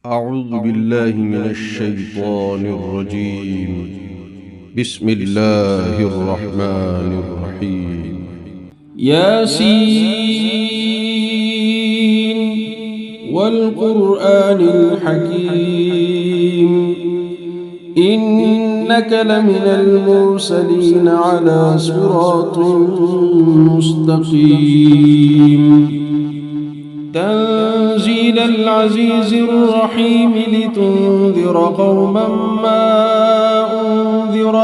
أعوذ بالله من الشيطان الرجيم. بسم الله الرحمن الرحيم. ياسين والقرآن الحكيم إنك لمن المرسلين على صراط مستقيم تنزيل العزيز الرحيم لتنذر قوما ما أنذر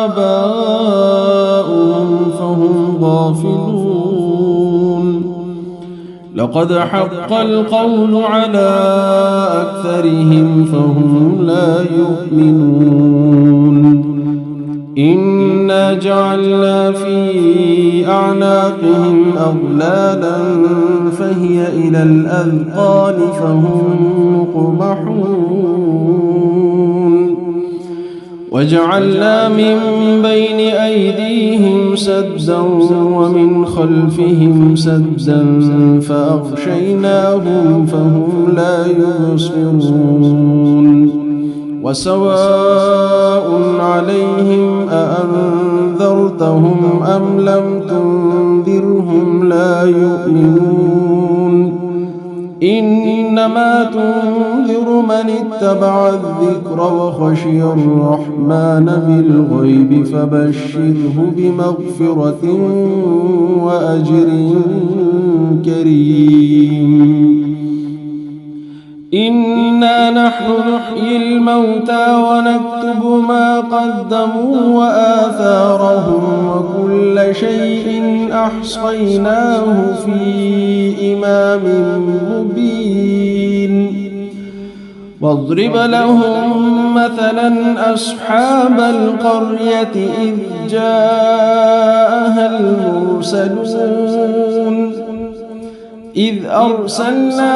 آباؤهم فهم غافلون لقد حق القول على أكثرهم فهم لا يؤمنون إنا جعلنا في أعناقهم أغلالا فهي إلى الأذقان فهم مقمحون وجعلنا من بين أيديهم سدا ومن خلفهم سدا فأغشيناهم فهم لا يبصرون وسواء عليهم أأنذرتهم أم لم تنذرهم لا يؤمنون إنما تنذر من اتبع الذكر وخشي الرحمن بالغيب فبشره بمغفرة وأجر كريم إنا نحن نحيي الموتى ونكتب ما قدموا وآثارهم وكل شيء أحصيناه في إمام مبين واضرب لهم مثلا أصحاب القرية إذ جاءها المرسلون إذ أرسلنا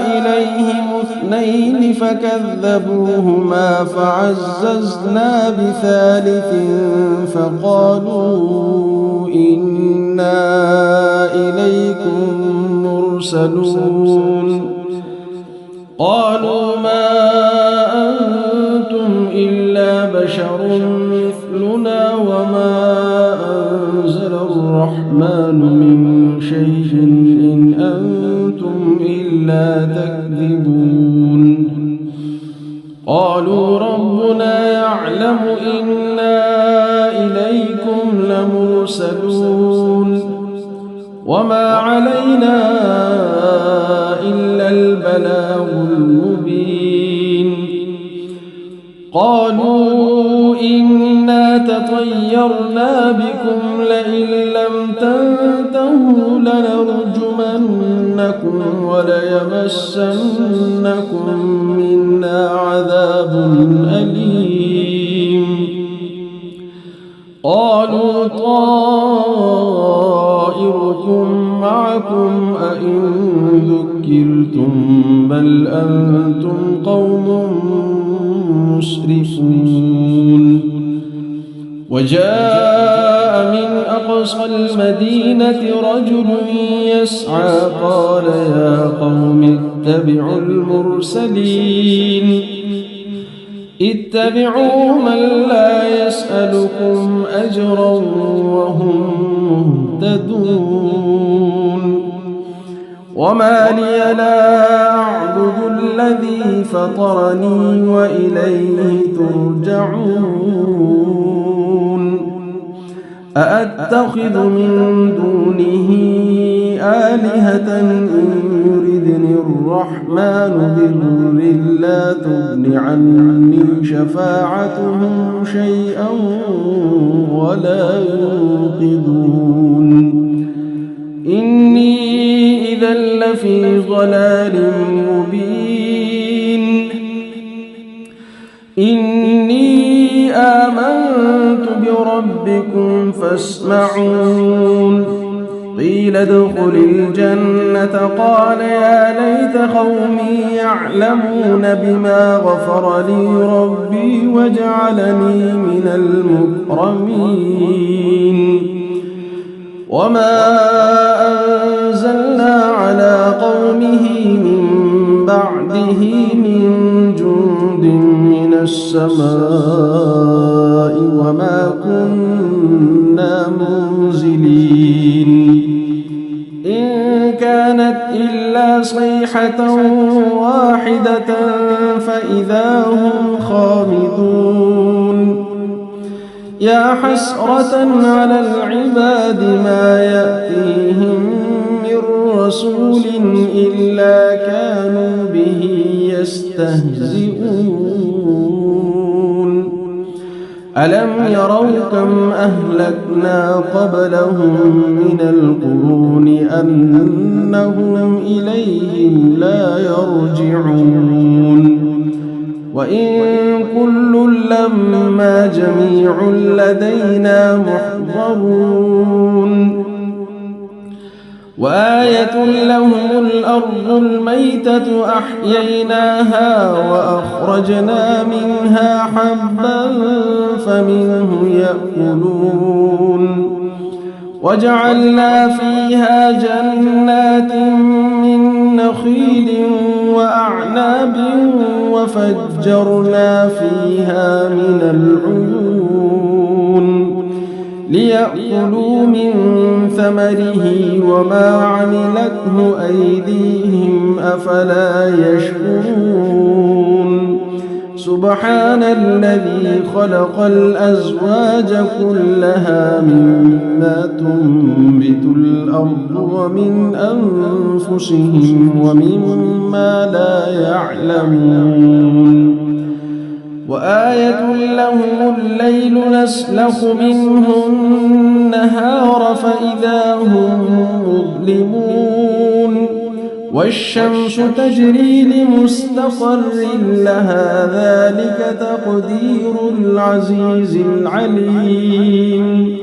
إليهم اثنين فكذبوهما فعززنا بثالث فقالوا إنا إليكم مرسلون قالوا ما أنتم إلا بشر مثلنا وما أنزل الرحمن من شيء إن أنتم إلا تكذبون قالوا ربنا يعلم إنا إليكم لمرسلون وما علينا إلا البلاغ المبين قالوا إنا تطيرنا بكم لئن لم تنتهوا لنرجمنكم وليمسنكم منا عذاب أليم قالوا طائركم معكم أئن ذكرتم بل أنتم قوم مسرفون وجاء من أقصى المدينة رجل يسعى قال يا قوم اتبعوا المرسلين اتبعوا من لا يسألكم أجرا وهم مهتدون وما لي لا أعبد الذي فطرني وإليه ترجعون أأتخذ من دونه آلهة إن يردني الرحمن بضر لا تغن عني شفاعتهم شيئا ولا ينقذون إني إذا لفي ضلال مبين إني آمنت بربكم فاسمعون قيل ادخل الجنة قال يا ليت قومي يعلمون بما غفر لي ربي وجعلني من المكرمين وما أنزلنا على قومه من بعده من من جند من السماء وما كنا منزلين إن كانت إلا صيحة واحدة فإذا هم خامدون يا حسرة على العباد ما يأتيهم من رسول إلا كانوا به يستهزئون ألم يروا كم أهلكنا قبلهم من القرون أنهم إليهم لا يرجعون وإن كل لما جميع لدينا محضرون وآية لهم الأرض الميتة أحييناها وأخرجنا منها حبا فمنه يأكلون وجعلنا فيها جنات من نخيل وأعناب وفجرنا فيها من العيون ليأكلوا من ثمره وما عملته أيديهم أفلا يشكرون سبحان الذي خلق الأزواج كلها مما تنبت الأرض ومن أنفسهم ومما لا يعلمون وآية لهم الليل نسلخ منه النهار فإذا هم مظلمون والشمس تجري لمستقر لها ذلك تقدير العزيز العليم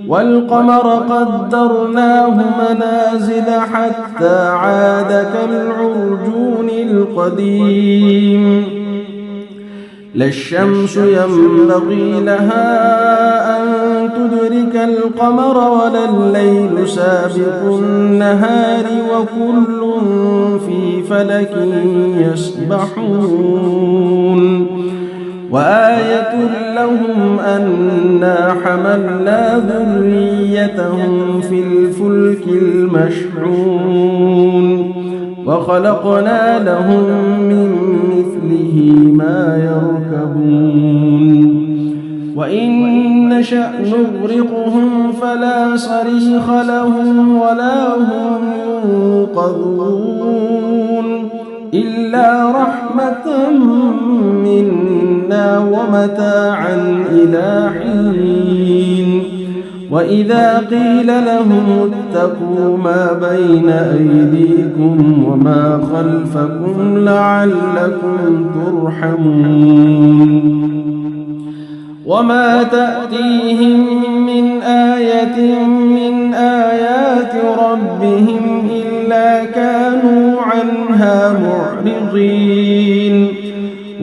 والقمر قدرناه منازل حتى عاد كالعرجون القديم لا الشمس ينبغي لها أن تدرك القمر ولا الليل سابق النهار وكل في فلك يسبحون وآية لهم أنا حملنا ذريتهم في الفلك المشحون وخلقنا لهم من مثله ما يركبون وإن نشأ نغرقهم فلا صريخ لهم ولا هم ينقذون إلا رحمة منا ومتاعا إلى حين وإذا قيل لهم اتقوا ما بين أيديكم وما خلفكم لعلكم ترحمون وما تأتيهم من آية من آيات ربهم إلا كانوا عنها معرضين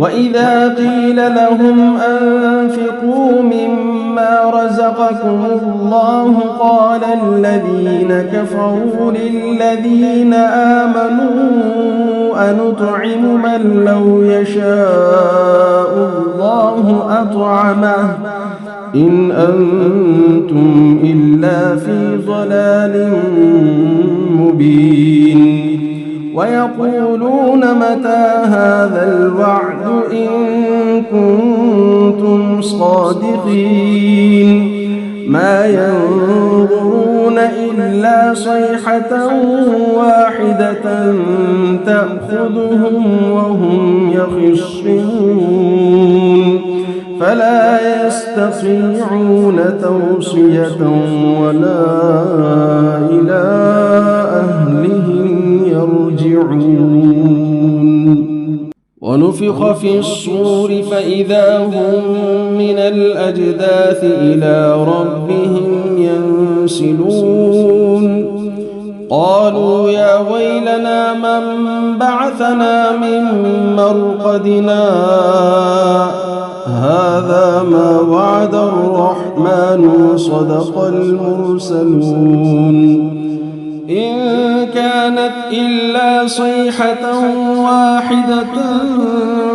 وإذا قيل لهم أنفقوا مما رزقكم الله قال الذين كفروا للذين آمنوا أنطعم من لو يشاء الله أطعمه إن أنتم إلا في ضلال مبين ويقولون متى هذا الوعد إن كنتم صادقين ما ينظرون إلا صيحة واحدة تأخذهم وهم يخصمون فلا يستطيعون توصية ولا إلى أهلهم يرجعون ونفخ في الصور فإذا هم من الأجداث إلى ربهم ينسلون قالوا يا ويلنا من بعثنا من مرقدنا هذا ما وعد الرحمن وصدق المرسلون إن كانت إلا صيحة واحدة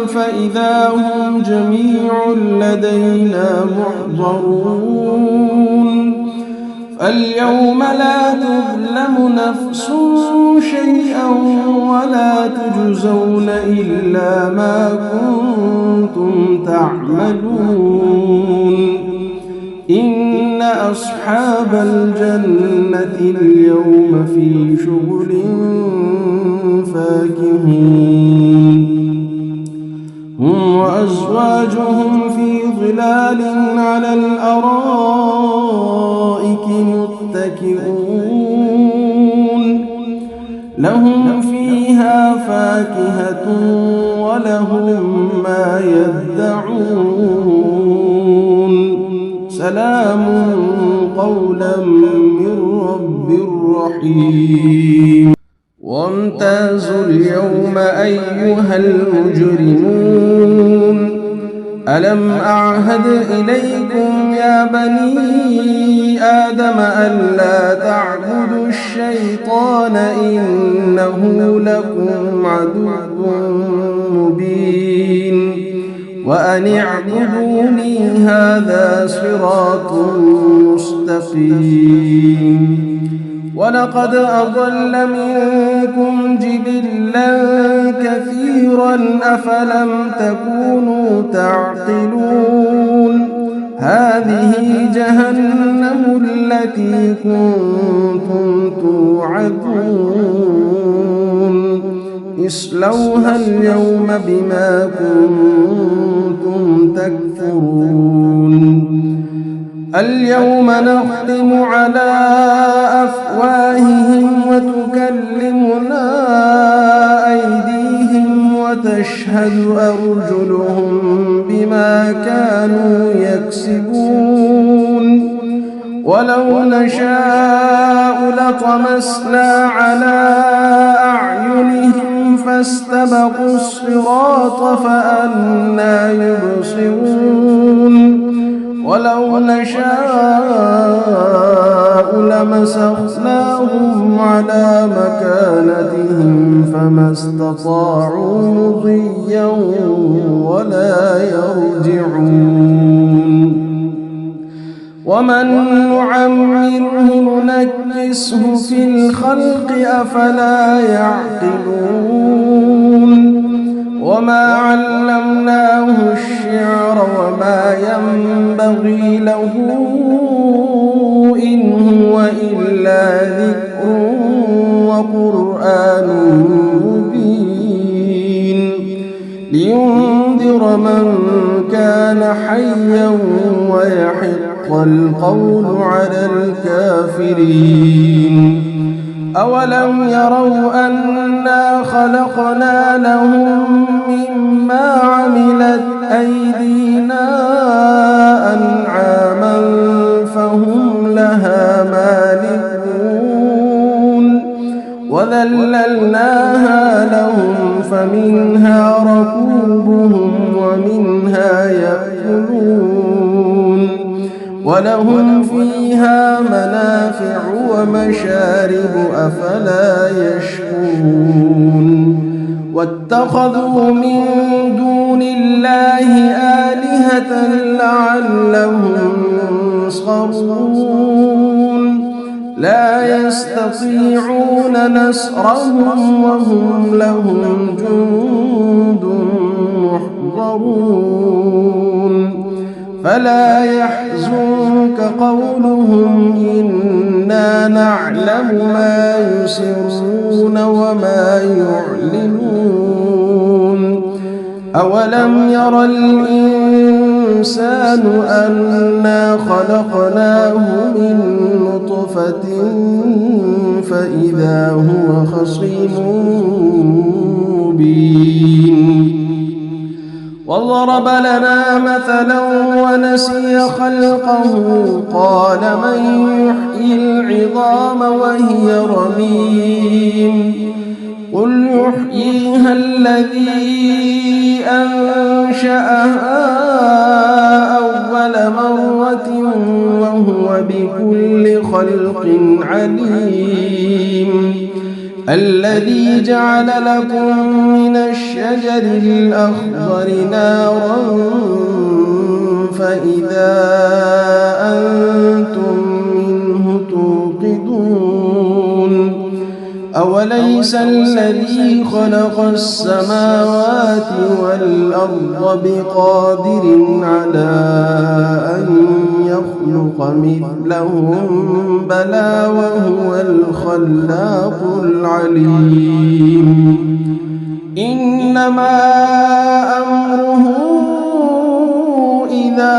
فإذا هم جميع لدينا محضرون فاليوم لا تظلم نفس شيئا ولا تجزون إلا ما كنتم تعملون إن أصحاب الجنة اليوم في شغل فاكهون هم وأزواجهم في ظلال على الأرائك متكئون لهم فيها فاكهة ولهم ما يدعون سلام قولا من رب رحيم وامتازوا اليوم أيها المجرمون ألم أعهد إليكم يا بني آدم ألا تعبدوا الشيطان إنه لكم عدو مبين وأن اعبدوني هذا صراط مستقيم ولقد أضل منكم جبلا كثيرا أفلم تكونوا تعقلون هذه جهنم التي كنتم توعدون اصلوها اليوم بما كنتم تكفرون اليوم نختم على أفواههم وتكلمنا أيديهم وتشهد أرجلهم بما كانوا يكسبون ولو نشاء لطمسنا على أعينهم فاستبقوا الصراط فأنى يبصرون ولو نشاء لمسخناهم على مكانتهم فما استطاعوا مضيا ولا يرجعون ومن نعمره ننكسه في الخلق أفلا يعقلون وما علمناه الشعر وما ينبغي له إن هو إلا ذكر وقرآن مبين لينذر من كان حيا ويحق القول على الكافرين أولم يروا أنا خلقنا لهم مما عملت أيدينا أنعاما فهم لها مالكون وذللناها لهم فمنها ركوبهم ومنها يأكلون ولهم فيها منافع ومشارب أفلا يشكرون واتخذوا من دون الله آلهة لعلهم ينصرون لا يستطيعون نصرهم وهم لهم جند محضرون فلا يحزنك قولهم إنا نعلم ما يسرون وما يعلنون أولم ير الإنسان أنا خلقناه من نطفة فإذا هو خصيم مبين وضرب لنا مثلا ونسي خلقه قال من يحيي العظام وهي رميم قل يحييها الذي أنشأها أول مرة وهو بكل خلق عليم الذي جعل لكم من الشجر الأخضر نارا فإذا أنتم منه توقدون أوليس الذي خلق السماوات والأرض بقادر على أن يخلق مثلهم بلى وهو الخلاق العليم إنما أمره إذا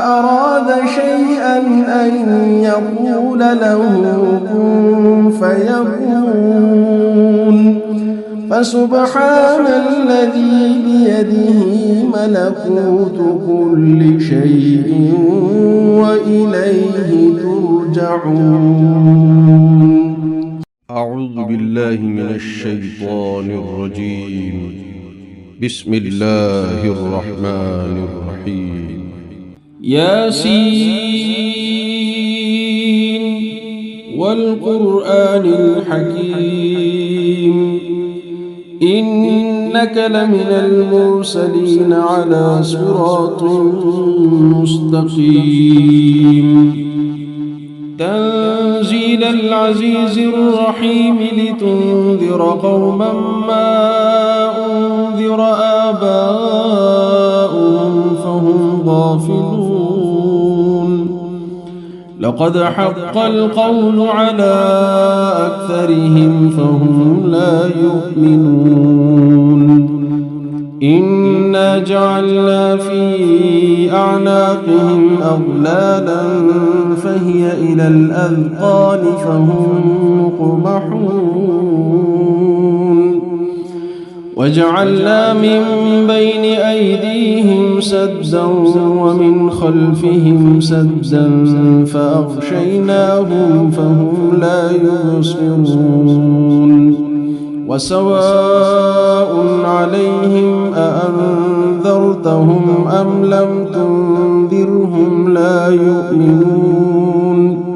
أراد شيئا أن يقول له كن فيكون فسبحان الذي بيده ملكوت كل شيء وإليه ترجعون. أعوذ بالله من الشيطان الرجيم. بسم الله الرحمن الرحيم. ياسين والقرآن الحكيم إنك لمن المرسلين على صراط مستقيم تنزيل العزيز الرحيم لتنذر قوما ما أنذر آباؤهم فهم غافلون لقد حق القول على أكثرهم فهم لا يؤمنون إنا جعلنا في أعناقهم أغلالا فهي إلى الأذقان فهم مقمحون وجعلنا من بين أيديهم سدا ومن خلفهم سدا فأغشيناهم فهم لا يبصرون وسواء عليهم أأنذرتهم أم لم تنذرهم لا يؤمنون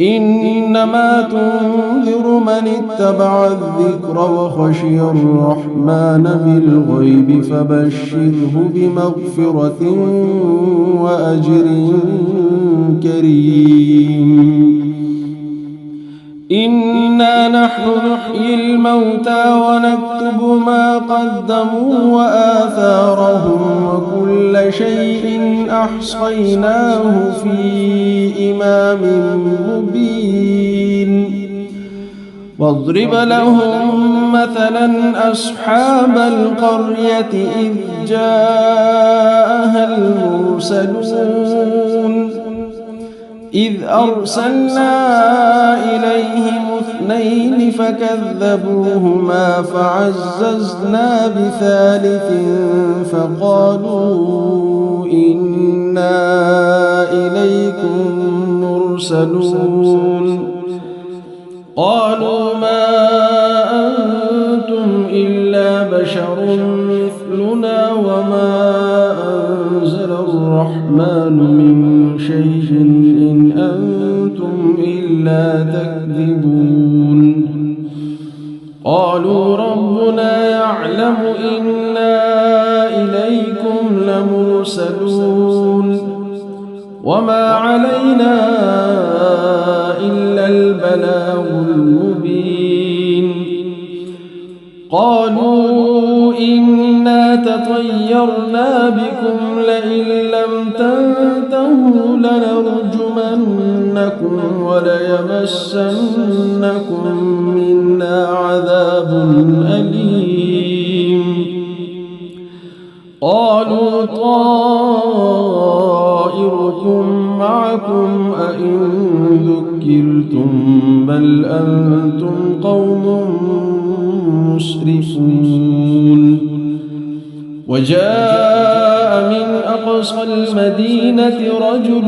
إنما تنذر من اتبع الذكر وخشي الرحمن بالغيب فبشره بمغفرة وأجر كريم إنا نحن نحيي الموتى ونكتب ما قدموا وآثارهم وكل شيء أحصيناه في إمام مبين واضرب لهم مثلا أصحاب القرية إذ جاءها المرسلون إذ أرسلنا إليهم اثنين فكذبوهما فعززنا بثالث فقالوا إنا إليكم مرسلون قالوا ما أنتم إلا بشر مثلنا وما أنزل الرحمن من شيء إن أنتم إلا تكذبون قالوا ربنا يعلم إنا إليكم لمرسلون وما علينا إلا البلاغ المبين قالوا إنا تطيرنا بكم لئن لم تنتهوا لنرجمنكم وليمسنكم منا عذاب أليم قالوا طائركم معكم أئن ذكرتم بل أنتم قوم مسرفون وجاء من أقصى المدينة رجل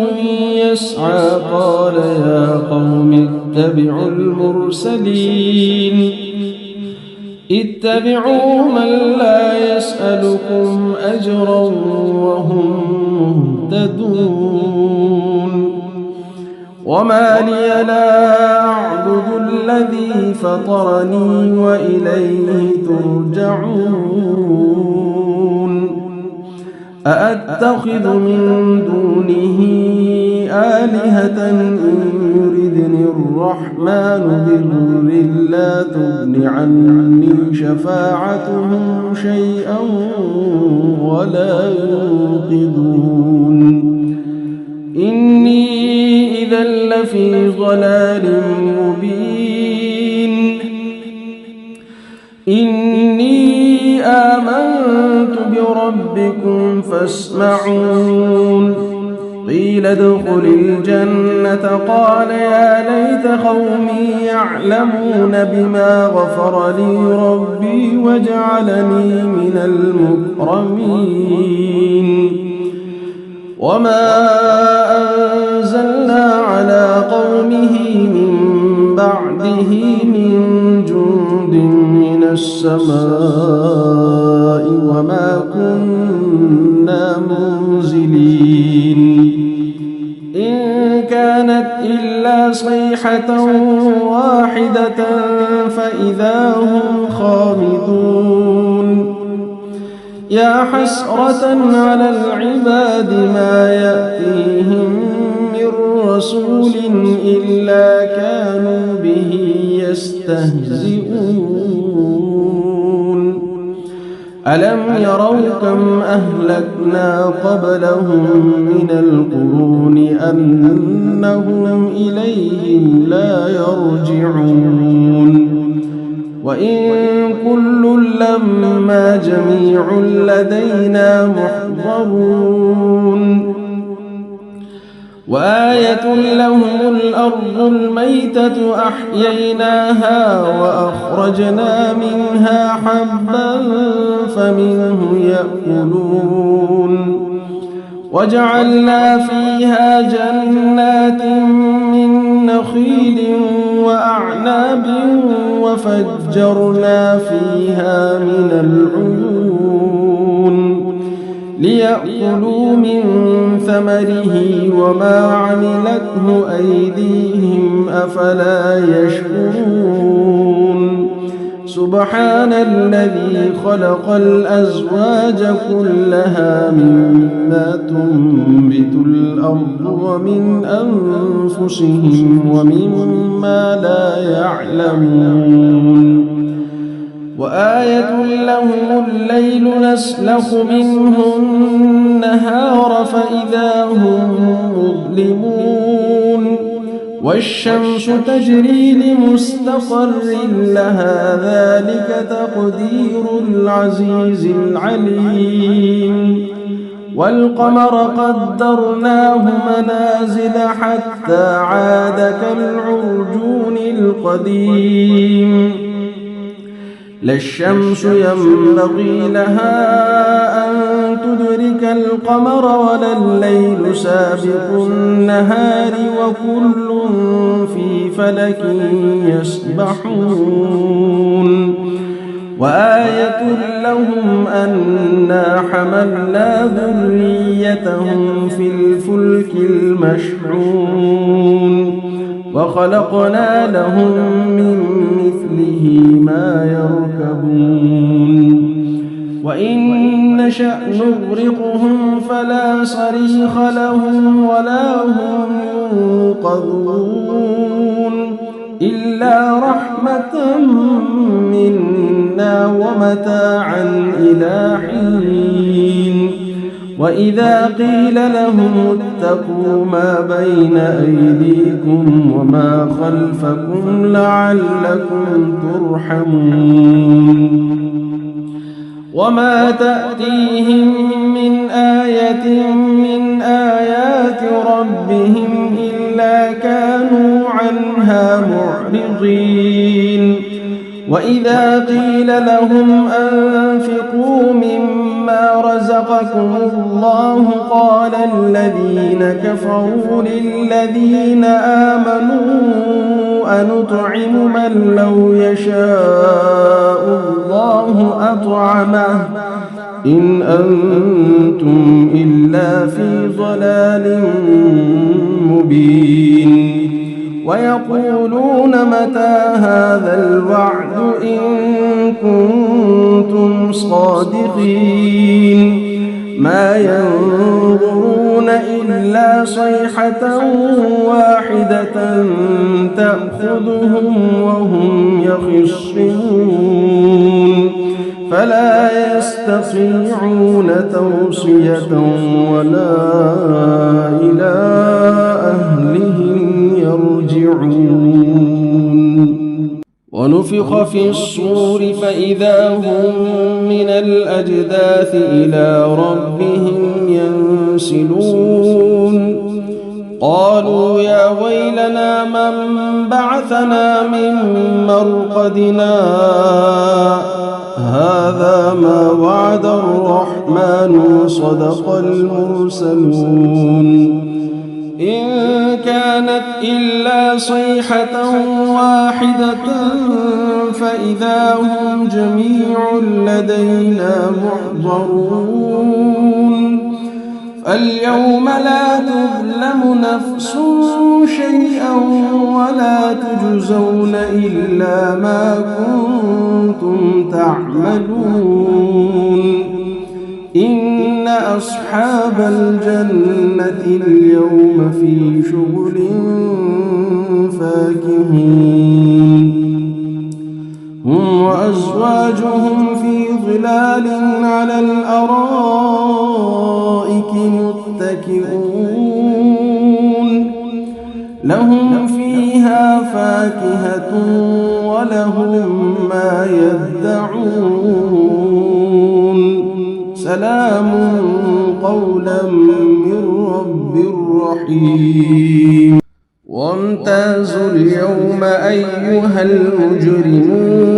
يسعى قال يا قوم اتبعوا المرسلين اتبعوا من لا يسألكم أجرا وهم مهتدون وما لي لا أعبد الذي فطرني وإليه ترجعون أأتخذ من دونه آلهة إن يردني الرحمن بضر لا تغن عني شفاعتهم شيئا ولا ينقذون إني إذا لفي ضلال مبين إني آمنت بربكم فاسمعون قيل ادخل الجنة قال يا ليت قومي يعلمون بما غفر لي ربي وجعلني من المكرمين وما أنزلنا على قومه من بعده من جند من السماء وما كنا منزلين إن كانت إلا صيحة واحدة فإذا هم خامدون يا حسرة على العباد ما يأتيهم من رسول إلا كانوا به يستهزئون ألم يروا كم أهلكنا قبلهم من القرون أنهم إليهم لا يرجعون وإن كل لما جميع لدينا محضرون وآية لهم الأرض الميتة أحييناها وأخرجنا منها حبا فمنه يأكلون وجعلنا فيها جنات من نخيل وأعناب وفجرنا فيها من العيون ليأكلوا من ثمره وما عملته أيديهم أفلا يشكرون سبحان الذي خلق الأزواج كلها مما تنبت الأرض ومن أنفسهم ومما لا يعلمون وآية لهم الليل نسلخ منه النهار فإذا هم مظلمون والشمس تجري لمستقر لها ذلك تقدير العزيز العليم والقمر قدرناه منازل حتى عاد كالعرجون القديم لا الشمس ينبغي لها أن تدرك القمر ولا الليل سابق النهار وكل في فلك يسبحون وآية لهم أنا حملنا ذريتهم في الفلك المشحون وخلقنا لهم من مثله ما يركبون وإن نشأ نغرقهم فلا صريخ لهم ولا هم ينقذون إلا رحمة منا ومتاعا إلى حين وإذا قيل لهم اتقوا ما بين أيديكم وما خلفكم لعلكم ترحمون وما تأتيهم من آية من آيات ربهم إلا كانوا عنها معرضين وإذا قيل لهم أنفقوا مما رزقكم الله قال الذين كفروا للذين آمنوا أنطعم من لو يشاء الله أطعمه إن أنتم إلا في ضلال مبين ويقولون متى هذا الوعد إن كنتم صادقين ما ينظرون إلا صيحة واحدة تأخذهم وهم يخصمون فلا يستطيعون توصية ولا إلى أهلهم يرجعون ونفخ في الصور فإذا هم من الأجداث إلى ربهم ينسلون قالوا يا ويلنا من بعثنا من مرقدنا هذا ما وعد الرحمن وصدق المرسلون إن كانت إلا صيحة واحدة فإذا هم جميع لدينا محضرون فاليوم لا تظلم نفس شيئا ولا تجزون إلا ما كنتم تعملون إن أصحاب الجنة اليوم في شغل فاكهون هم وأزواجهم في ظلال على الأرائك متكئون لهم فيها فاكهة ولهم ما يدعون سلام قولا من رب رحيم وامتازوا اليوم أيها المجرمون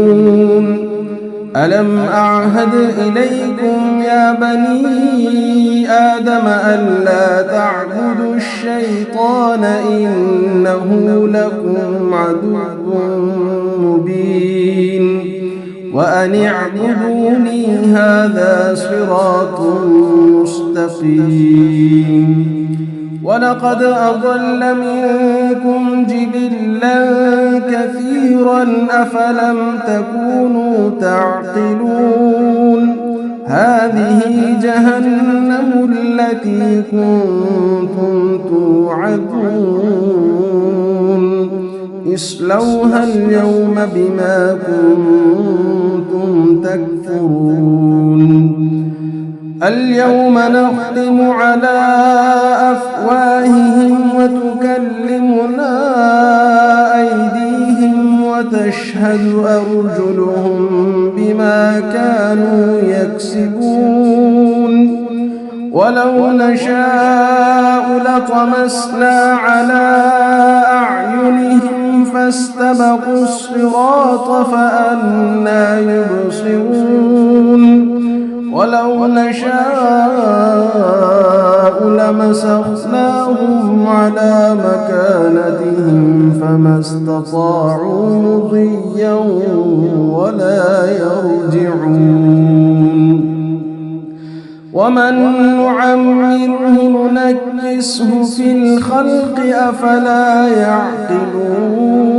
ألم أعهد إليكم يا بني آدم ألا تعبدوا الشيطان إنه لكم عدو مبين وأن اعبدوني هذا صراط مستقيم ولقد أضل منكم جبلا كثيرا أفلم تكونوا تعقلون هذه جهنم التي كنتم توعدون اصلوها اليوم بما كنتم تكفرون اليوم نختم على أفواههم وتكلمنا أيديهم وتشهد أرجلهم بما كانوا يكسبون ولو نشاء لطمسنا على أعينهم فاستبقوا الصراط فأنى يبصرون ولو نشاء لمسخناهم على مكانتهم فما استطاعوا مضيا ولا يرجعون ومن نعمره ننكسه في الخلق أفلا يعقلون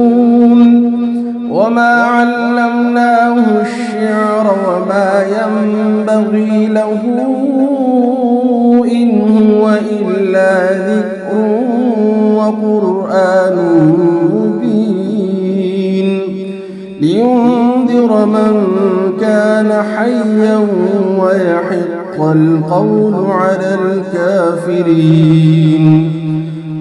وما علمناه الشعر وما ينبغي له إن هو إلا ذكر وقرآن مبين لينذر من كان حيا ويحق القول على الكافرين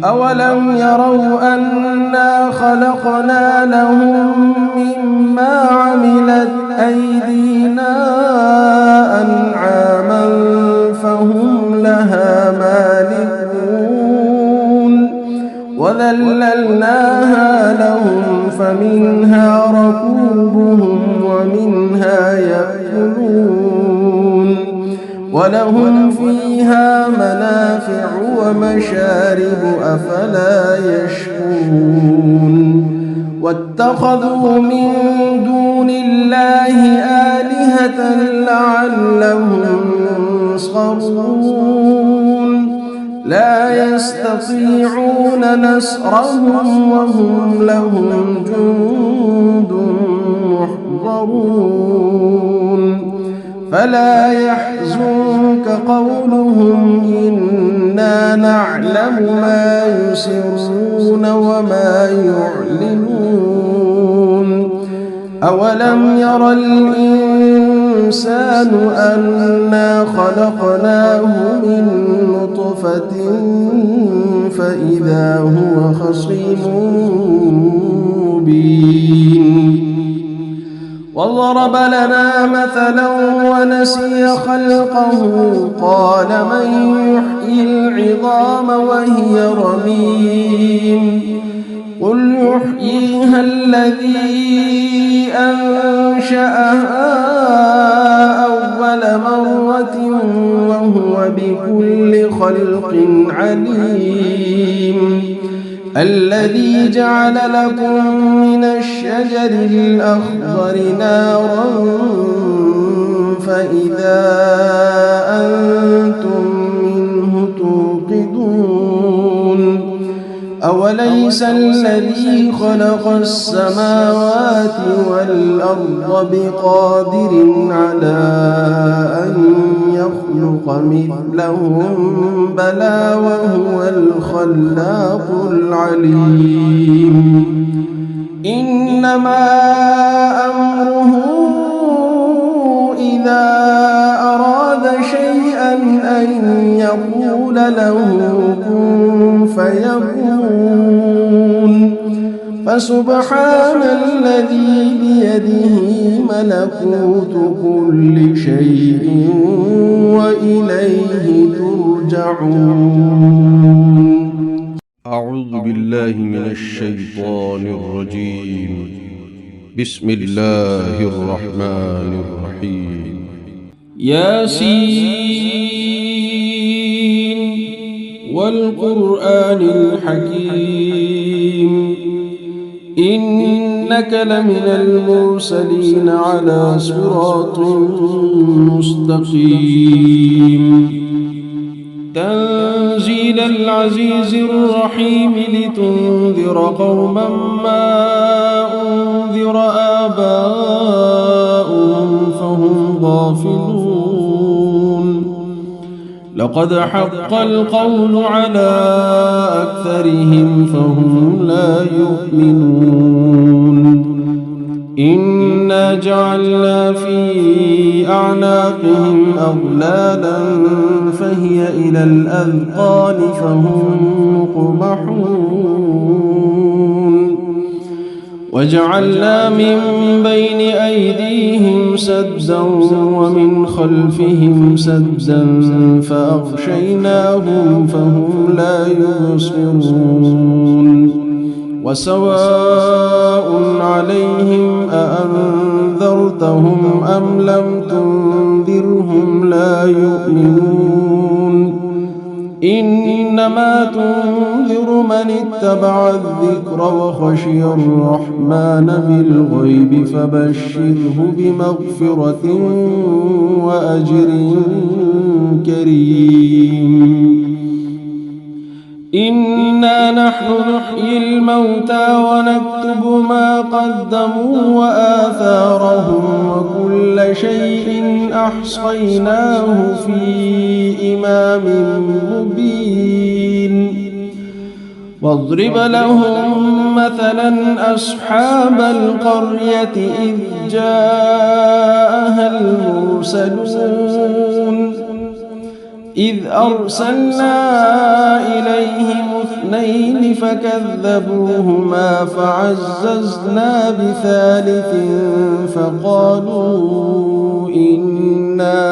أولم يروا أنا خلقنا لهم مما عملت أيدينا أنعاما فهم لها مالكون وذللناها لهم فمنها ركوبهم ومنها يأكلون ولهم فيها منافع ومشارب أفلا يشكرون واتخذوا من دون الله آلهة لعلهم ينصرون لا يستطيعون نصرهم وهم لهم جند محضرون فلا يحزنك قولهم إنا نعلم ما يسرون وما يعلنون أولم ير الإنسان أنا خلقناه من نطفة فإذا هو خصيم مبين وضرب لنا مثلا ونسي خلقه قال من يحيي العظام وهي رميم قل يحييها الذي أنشأها أول مرة وهو بكل خلق عليم الذي جعل لكم من الشجر الأخضر نارا فإذا أنتم منه توقدون أوليس الذي خلق السماوات والأرض بقادر على أن يخلق مثلهم بلى وهو الخلاق العليم إنما أمره إذا أراد شيئا أن يقول له كن فيكون فسبحان الذي بيده ملكوت كل شيء وإليه ترجعون. أعوذ بالله من الشيطان الرجيم. بسم الله الرحمن الرحيم. ياسين والقرآن الحكيم إنك لمن المرسلين على صراط مستقيم تنزيل العزيز الرحيم لتنذر قوما ما أنذر آباؤهم فهم غافلون لقد حق القول على أكثرهم فهم لا يؤمنون إنا جعلنا في أعناقهم أغلالا فهي إلى الأذقان فهم مقمحون وجعلنا من بين أيديهم سدا ومن خلفهم سدا فأغشيناهم فهم لا يبصرون وسواء عليهم أأنذرتهم أم لم تنذرهم لا يؤمنون إنما تنذر من اتبع الذكر وخشي الرحمن بالغيب فبشره بمغفرة وأجر كريم إنا نحن نحيي الموتى ونكتب ما قدموا وآثارهم وكل شيء أحصيناه في إمام مبين واضرب لهم مثلا أصحاب القرية إذ جاءها المرسلون إذ أرسلنا إليهم اثنين فكذبوهما فعززنا بثالث فقالوا إنا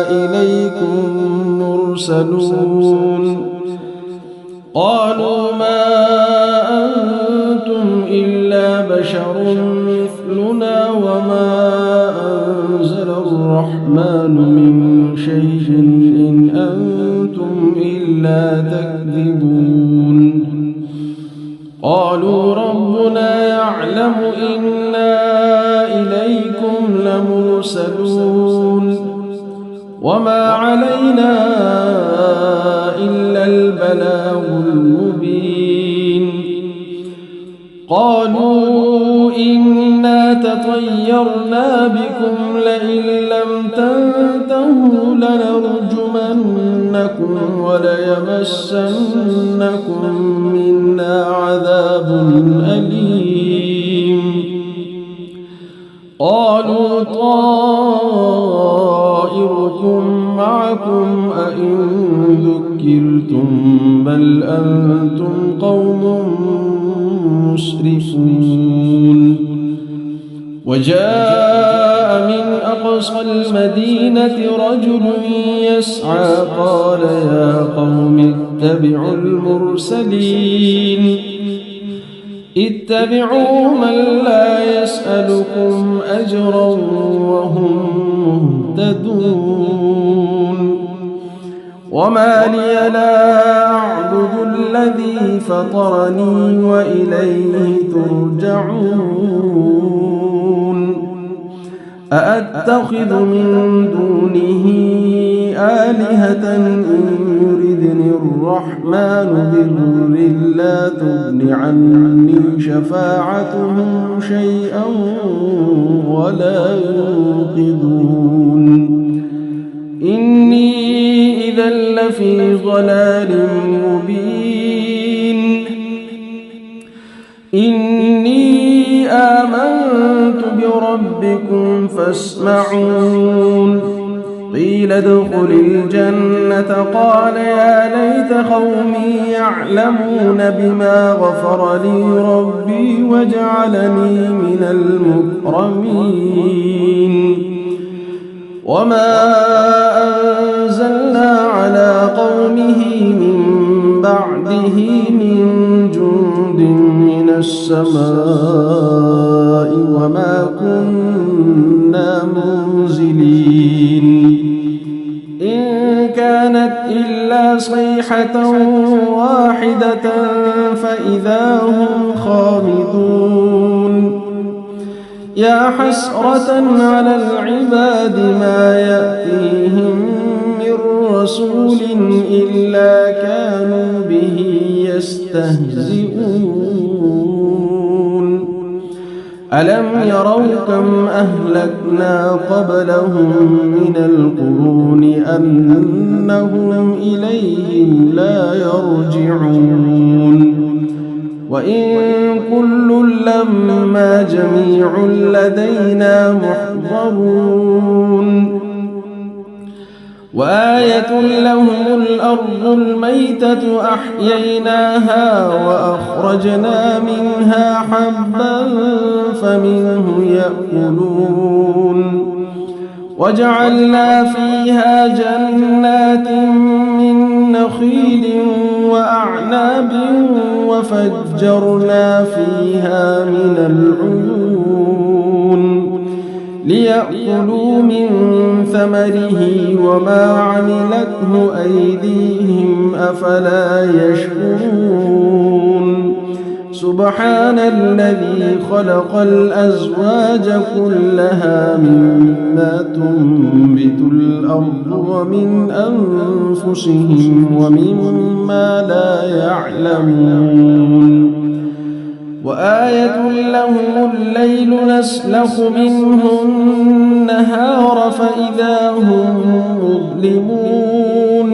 إليكم مرسلون قالوا ما أنتم إلا بشر مثلنا وما أنزل الرحمن من شيء إن أنتم إلا تكذبون قالوا ربنا يعلم إنا إليكم لمرسلون وما علينا إلا البلاغ المبين. قالوا إنا تطيرنا بكم لئن لم تنتهوا لنرجمنكم وليمسنكم منا عذاب أليم. قالوا طائركم معكم أئن ذكرتم بل أنتم قوم مسرفون. وجاء من أقصى المدينة رجل يسعى قال يا قوم اتبعوا المرسلين اتبعوا من لا يسألكم أجرا وهم مهتدون. وما لي لا أعبد الذي فطرني وإليه ترجعون. أأتخذ من دونه آلهة إن يردني الرحمن بضر لا تغن عني شفاعتهم شيئا ولا ينقذون. إني إذا لفي ضلال مبين. إني آمنت بربكم فاسمعون. قيل ادخل الجنة قال يا ليت قومي يعلمون بما غفر لي ربي وجعلني من المكرمين. وما أنزلنا على قومه من بعده من جند من السماء وما كنا منزلين. إن كانت إلا صيحة واحدة فإذا هم خامدون. يا حسرة على العباد ما يأتيهم من رسول إلا كانوا به يستهزئون. ألم يروا كم أهلكنا قبلهم من القرون أنهم إليهم لا يرجعون. وإن كل لما جميع لدينا محضرون. وآية لهم الأرض الميتة أحييناها وأخرجنا منها حبا فمنه يأكلون. وجعلنا فيها جنات من نخيل وأعناب وفجرنا فيها من العيون ليأكلوا من ثمره وما عملته أيديهم أفلا يشكرون. سبحان الذي خلق الأزواج كلها مما تنبت الأرض ومن أنفسهم ومما لا يعلمون. وآية لهم الليل نسلخ منه النهار فإذا هم مظلمون.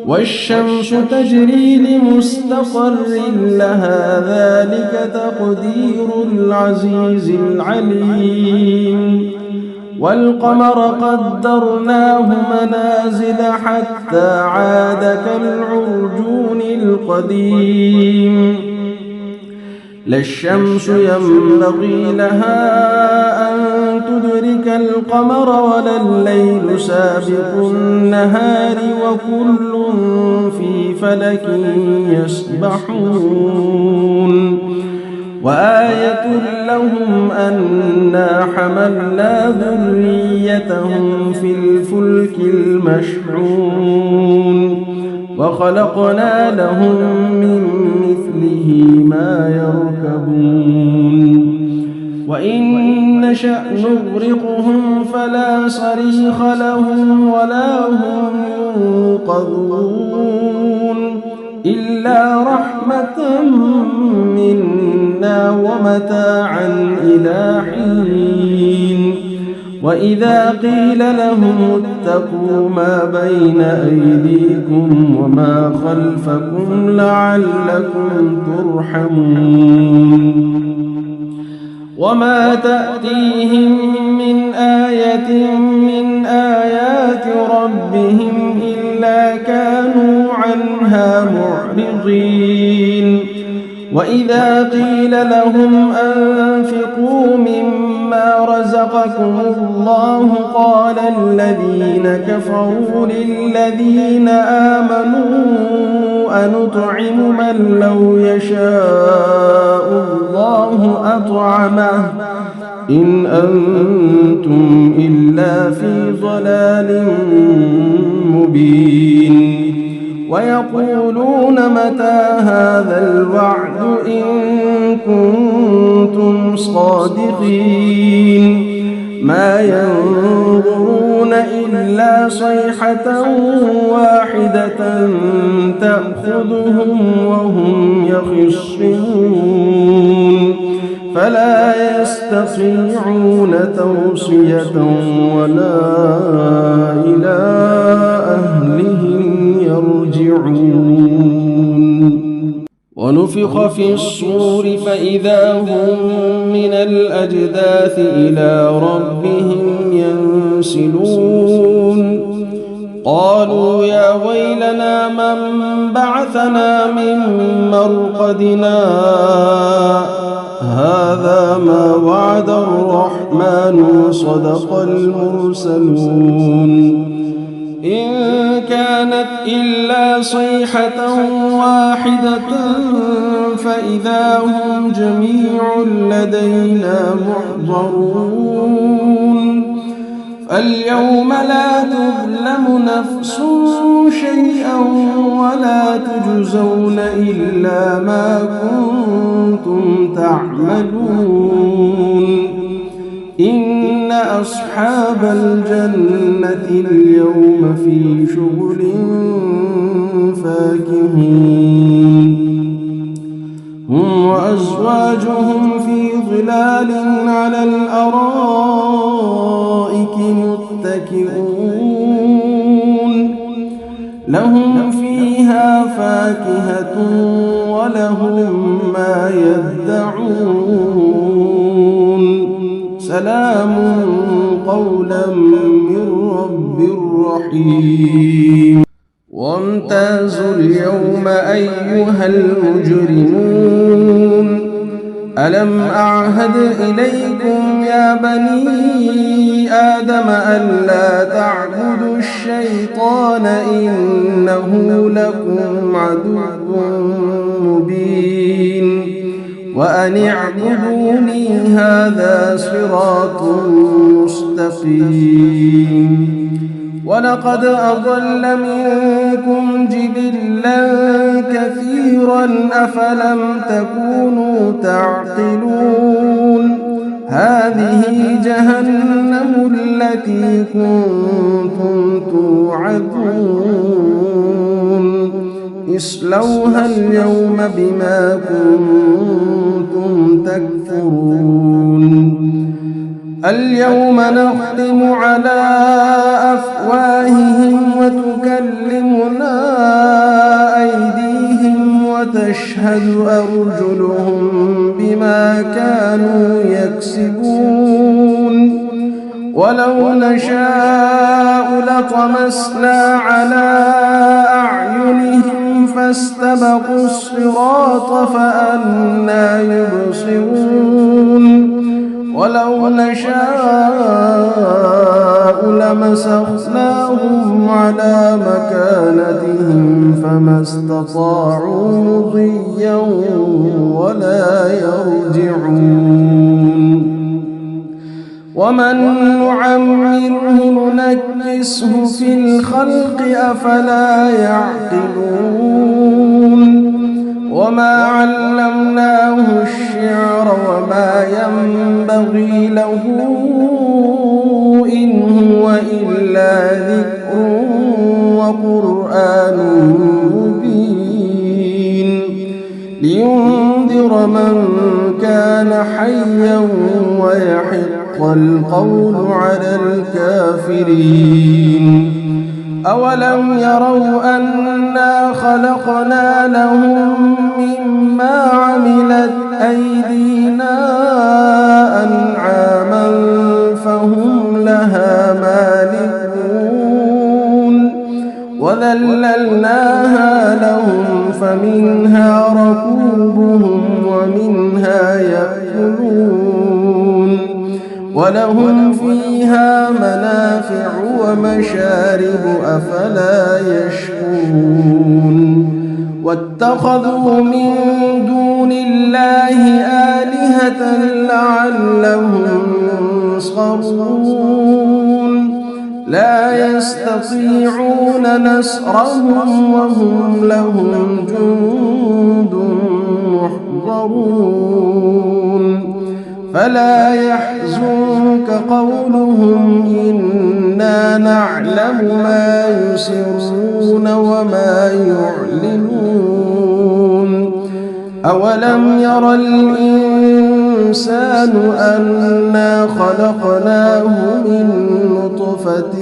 والشمس تجري لمستقر لها ذلك تقدير العزيز العليم. والقمر قدرناه منازل حتى عاد كالعرجون القديم. لا الشمس ينبغي لها أن تدرك القمر ولا الليل سابق النهار وكل في فلك يسبحون. وآية لهم أنا حملنا ذريتهم في الفلك المشحون وخلقنا لهم من مثله ما يركبون. وإن نشأ نغرقهم فلا صريخ لهم ولا هم ينقذون إلا رحمة منا ومتاعا إلى حين وإذا قيل لهم اتقوا ما بين أيديكم وما خلفكم لعلكم ترحمون وما تأتيهم من آية من آيات ربهم إلا كانوا عنها معرضين وإذا قيل لهم أنفقوا مما رزقكم الله قال الذين كفروا للذين آمنوا أنطعم من لو يشاء الله أطعمه إن أنتم إلا في ضلال مبين ويقولون متى هذا الوعد إن كنتم صادقين ما ينظرون إلا صيحة واحدة تأخذهم وهم يخصمون فلا يستطيعون توصية ولا إلى أهلهم يرجعون ونفخ في الصور فإذا هم من الأجداث إلى ربهم ينسلون قالوا يا ويلنا من بعثنا من مرقدنا هذا ما وعد الرحمن وصدق المرسلون إن كانت إلا صيحة واحدة فإذا هم جميع لدينا محضرون فاليوم لا تظلم نفس شيئا ولا تجزون إلا ما كنتم تعملون إن أصحاب الجنة اليوم في شغل فاكهون هم وأزواجهم في ظلال على الأرائك متكئون لهم فيها فاكهة ولهم ما يدعون سلام قولا من رب رحيم وامتازوا اليوم أيها المجرمون ألم أعهد إليكم يا بني آدم ألا تعبدوا الشيطان إنه لكم عدو مبين وأن اعبدوني هذا صراط مستقيم ولقد أضل منكم جبلا كثيرا أفلم تكونوا تعقلون هذه جهنم التي كنتم توعدون اصلوها اليوم بما كنتم تكفرون اليوم نختم على أفواههم وتكلمنا أيديهم وتشهد أرجلهم بما كانوا يكسبون ولو نشاء لطمسنا على أعينهم فاستبقوا الصراط فأنى يبصرون ولو نشاء لمسخناهم على مكانتهم فما استطاعوا مضيا ولا يرجعون ومن نعمره ننكسه في الخلق أفلا يعقلون وما علمناه الشعر وما ينبغي له إن هو إلا ذكر وقرآن مبين لينذر من كان حيا ويحق القول على الكافرين أولم يروا أنا خلقنا لهم مما عملت أيدينا أنعاما فهم لها مالكون وذللناها لهم فمنها ركوبهم ومنها يأكلون ولهم فيها منافع ومشارب أفلا يشكرون واتخذوا من دون الله آلهة لعلهم ينصرون لا يستطيعون نصرهم وهم لهم جند محضرون فلا يحزنك قولهم إنا نعلم ما يسرون وما يعلنون أولم ير الإنسان أنا خلقناه من نطفة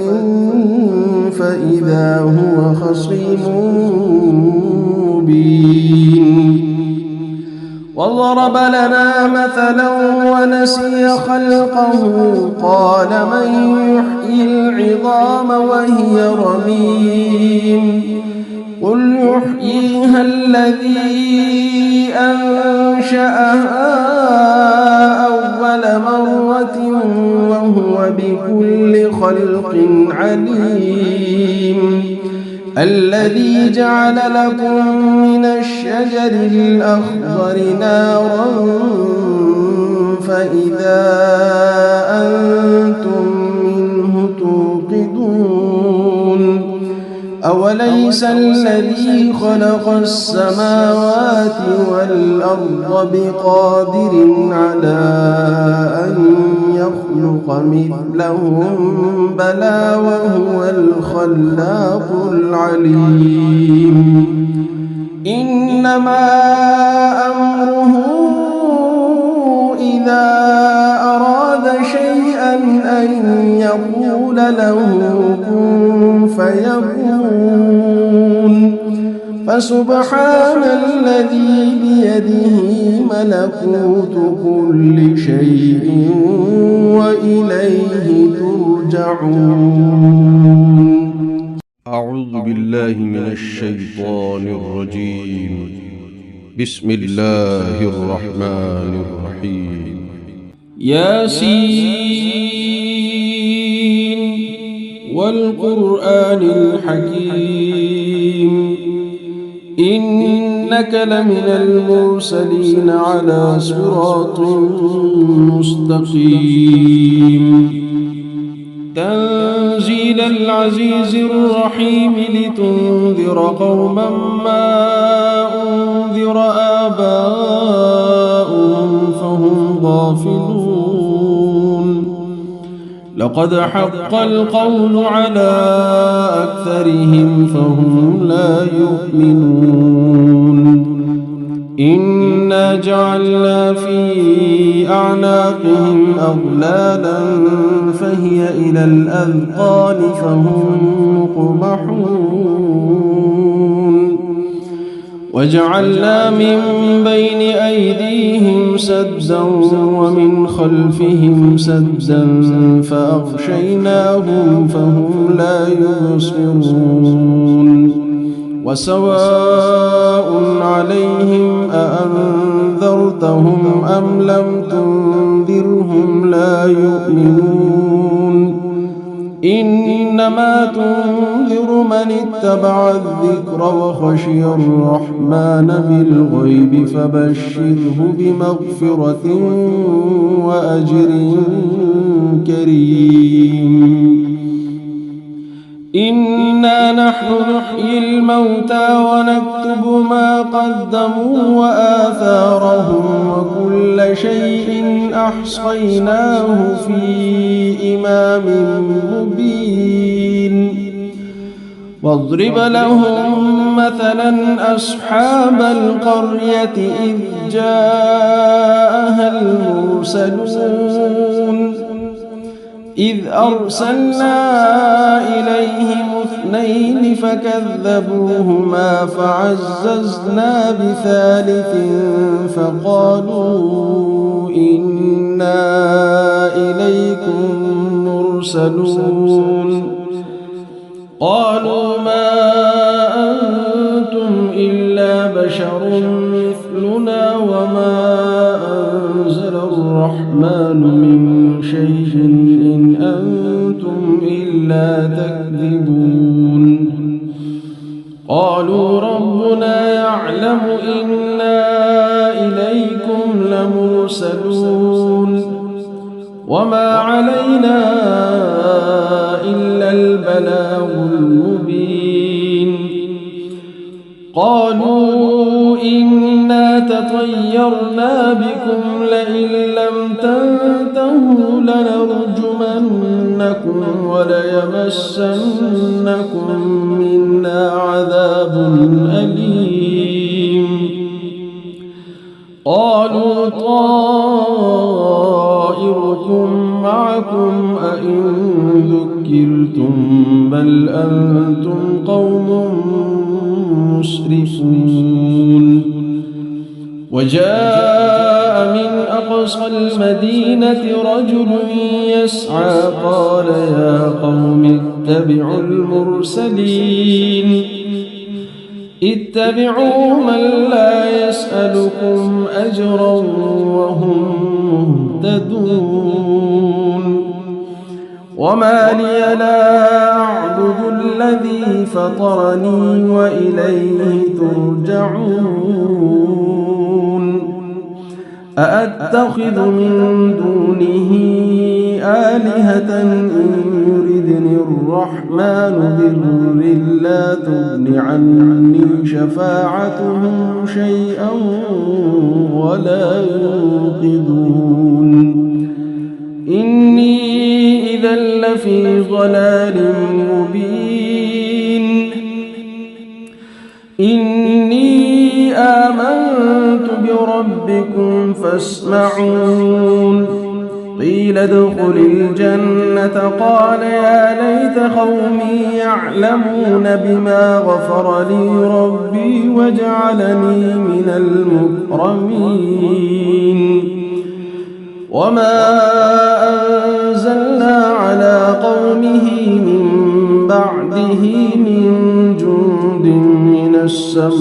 فإذا هو خصيم مبين وضرب لنا مثلا ونسي خلقه قال من يحيي العظام وهي رميم قل يحييها الذي أنشأها أول مرة وهو بكل خلق عليم الذي جعل لكم من الشجر الأخضر نارا فإذا أنتم منه توقدون أوليس الذي خلق السماوات والأرض بقادر على أن يخلق مثلهم بلى وهو الخلاق العليم إنما أمره إذا أراد شيئا أن يقول له كن فيكون فسبحان الذي بيده ملكوت كل شيء وإليه ترجعون. أعوذ بالله من الشيطان الرجيم. بسم الله الرحمن الرحيم. ياسين والقرآن الحكيم إنك لمن المرسلين على صراط مستقيم تنزيل العزيز الرحيم لتنذر قوما ما أنذر آباؤهم فهم غافلون لقد حق القول على أكثرهم فهم لا يؤمنون إنا جعلنا في أعناقهم أغلالا فهي إلى الأذقان فهم مقمحون وجعلنا من بين أيديهم سدا ومن خلفهم سدا فأغشيناهم فهم لا يبصرون وسواء عليهم أأنذرتهم أم لم تنذرهم لا يؤمنون إنما تنذر من اتبع الذكر وخشي الرحمن بالغيب فبشره بمغفرة وأجر كريم إنا نحن نحيي الموتى ونكتب ما قدموا وآثارهم وكل شيء أحصيناه في إمام مبين واضرب لهم مثلا أصحاب القرية إذ جاءها المرسلون إذ أرسلنا إليهم 2 فكذبوهما فعززنا بثالث فقالوا إنا إليكم مرسلون قالوا ما أنتم إلا بشر مثلنا وما أنزل الرحمن من شيء إن أنتم إلا تكذبون قالوا ربنا يعلم إنا إليكم لمرسلون وما علينا إلا البلاغ المبين قالوا إنا تطيرنا بكم لئن لم تنتهوا لنرجمنكم وليمسنكم منا عذاب أليم قالوا طائركم معكم أئن ذكرتم بل أنتم قوم مسرفون وجاء من أقصى المدينة رجل يسعى قال يا قوم اتبعوا المرسلين اتبعوا من لا يسألكم أجرا وهم مهتدون وما لي لا أعبد الذي فطرني وإليه ترجعون أأتخذ من دونه آلهة إن يردني الرحمن بضر لا تغن عني شفاعتهم شيئا ولا ينقذون إني إذا لفي ضلال مبين إني آمنت بربكم فاسمعون قيل ادخل الجنة قال يا ليت قومي يعلمون بما غفر لي ربي وجعلني من المكرمين وما أنزلنا على قومه من بعده من جند من السماء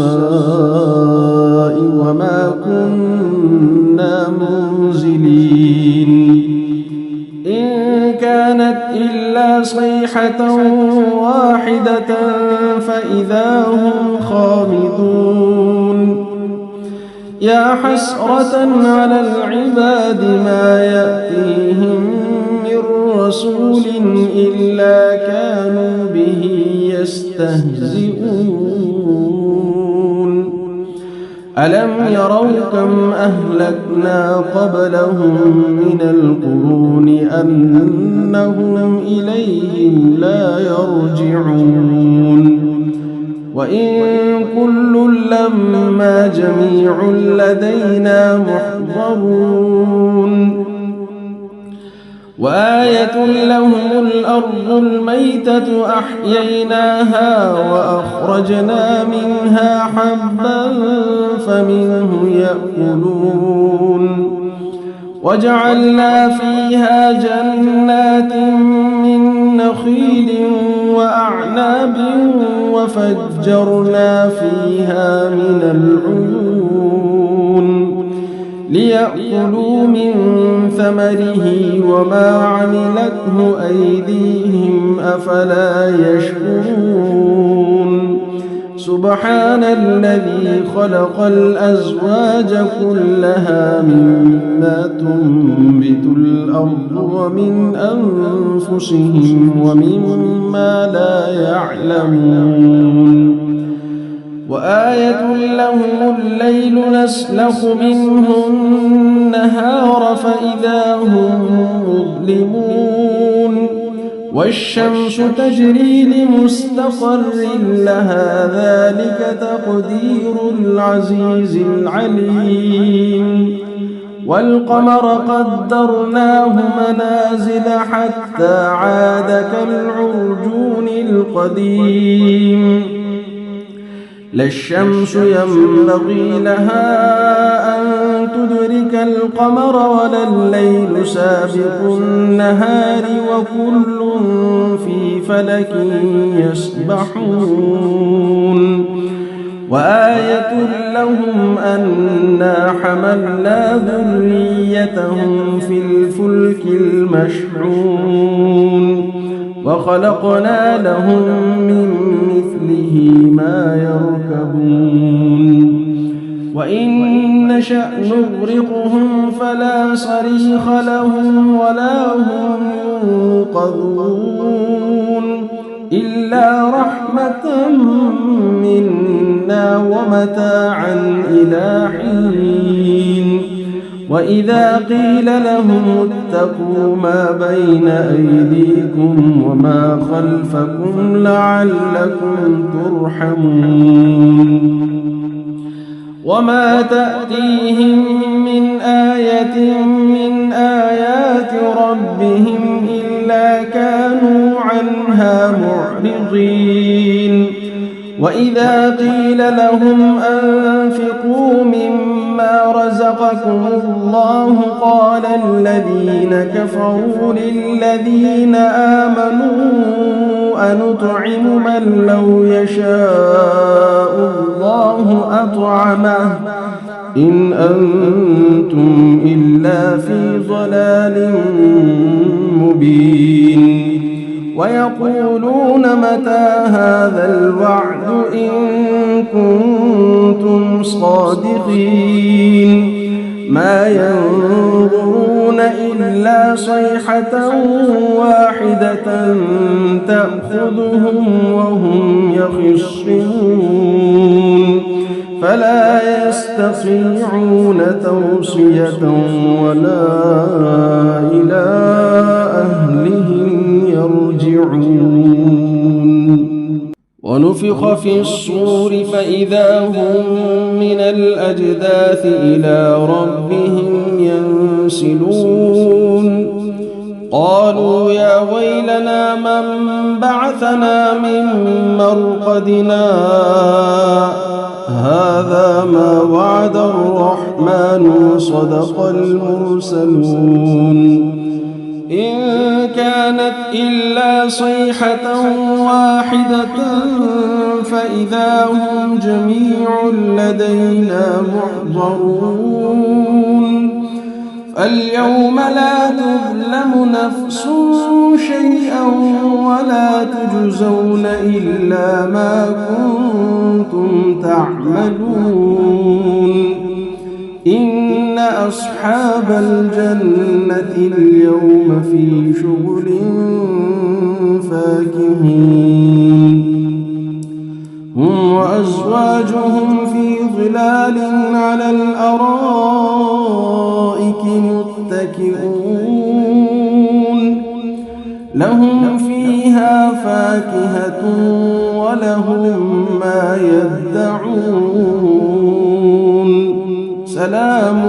وما كنا منزلين إن كانت إلا صيحة واحدة فإذا هم خامدون يا حسرة على العباد ما يأتيهم من رسول إلا كانوا به يستهزئون ألم يروا كم أهلكنا قبلهم من القرون أنهم إليهم لا يرجعون وإن كل لما جميع لدينا محضرون وآية لهم الأرض الميتة أحييناها وأخرجنا منها حبا فمنه يأكلون وجعلنا فيها جنات من نخيل وأعناب وفجرنا فيها من العيون ليأكلوا من ثمره وما عملته أيديهم أفلا يشكرون سبحان الذي خلق الأزواج كلها مما تنبت الأرض ومن أنفسهم ومما لا يعلمون وآية لهم الليل نسلخ منه النهار فإذا هم مظلمون والشمس تجري لمستقر لها ذلك تقدير العزيز العليم والقمر قدرناه منازل حتى عاد كالعرجون القديم لا الشمس ينبغي لها أن تدرك القمر ولا الليل سابق النهار وكل في فلك يسبحون وآية لهم أنا حملنا ذريتهم في الفلك المشحون وخلقنا لهم من مثله ما يركبون وإن نشأ نغرقهم فلا صريخ لهم ولا هم ينقذون إلا رحمة منا ومتاعا إلى حين وإذا قيل لهم اتقوا ما بين أيديكم وما خلفكم لعلكم ترحمون وما تأتيهم من آية من آيات ربهم إلا كانوا عنها معرضين وإذا قيل لهم أنفقوا مما رزقكم الله قال الذين كفروا للذين آمنوا أنطعم من لو يشاء الله أطعمه إن أنتم إلا في ضلال مبين ويقولون متى هذا الوعد إن كنتم صادقين ما ينظرون إلا صيحة واحدة تأخذهم وهم يخصمون فلا يستطيعون توصية ولا إلى أهلهم يرجعون ونفخ في الصور فإذا هم من الأجداث إلى ربهم ينسلون قالوا يا ويلنا من بعثنا من مرقدنا هذا ما وعد الرحمن وصدق المرسلون إن كانت إلا صيحة واحدة فإذا هم جميع لدينا محضرون فاليوم لا تظلم نفس شيئا ولا تجزون إلا ما كنتم تعملون إن أصحاب الجنة اليوم في شغل فاكهون هم وأزواجهم في ظلال على الأرائك متكئون لهم فيها فاكهة ولهم ما يدعون سلام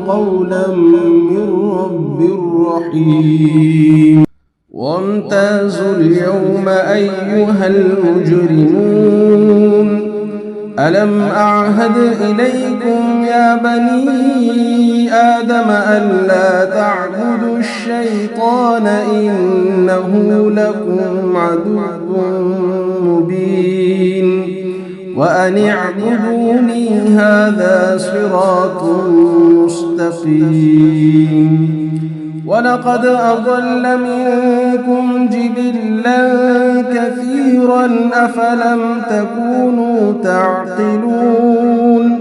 قولا من رب رحيم وامتازوا اليوم أيها المجرمون ألم أعهد إليكم يا بني آدم ألا تعبدوا الشيطان إنه لكم عدو مبين وأن اعبدوني هذا صراط مستقيم ولقد أضل منكم جبلا كثيرا أفلم تكونوا تعقلون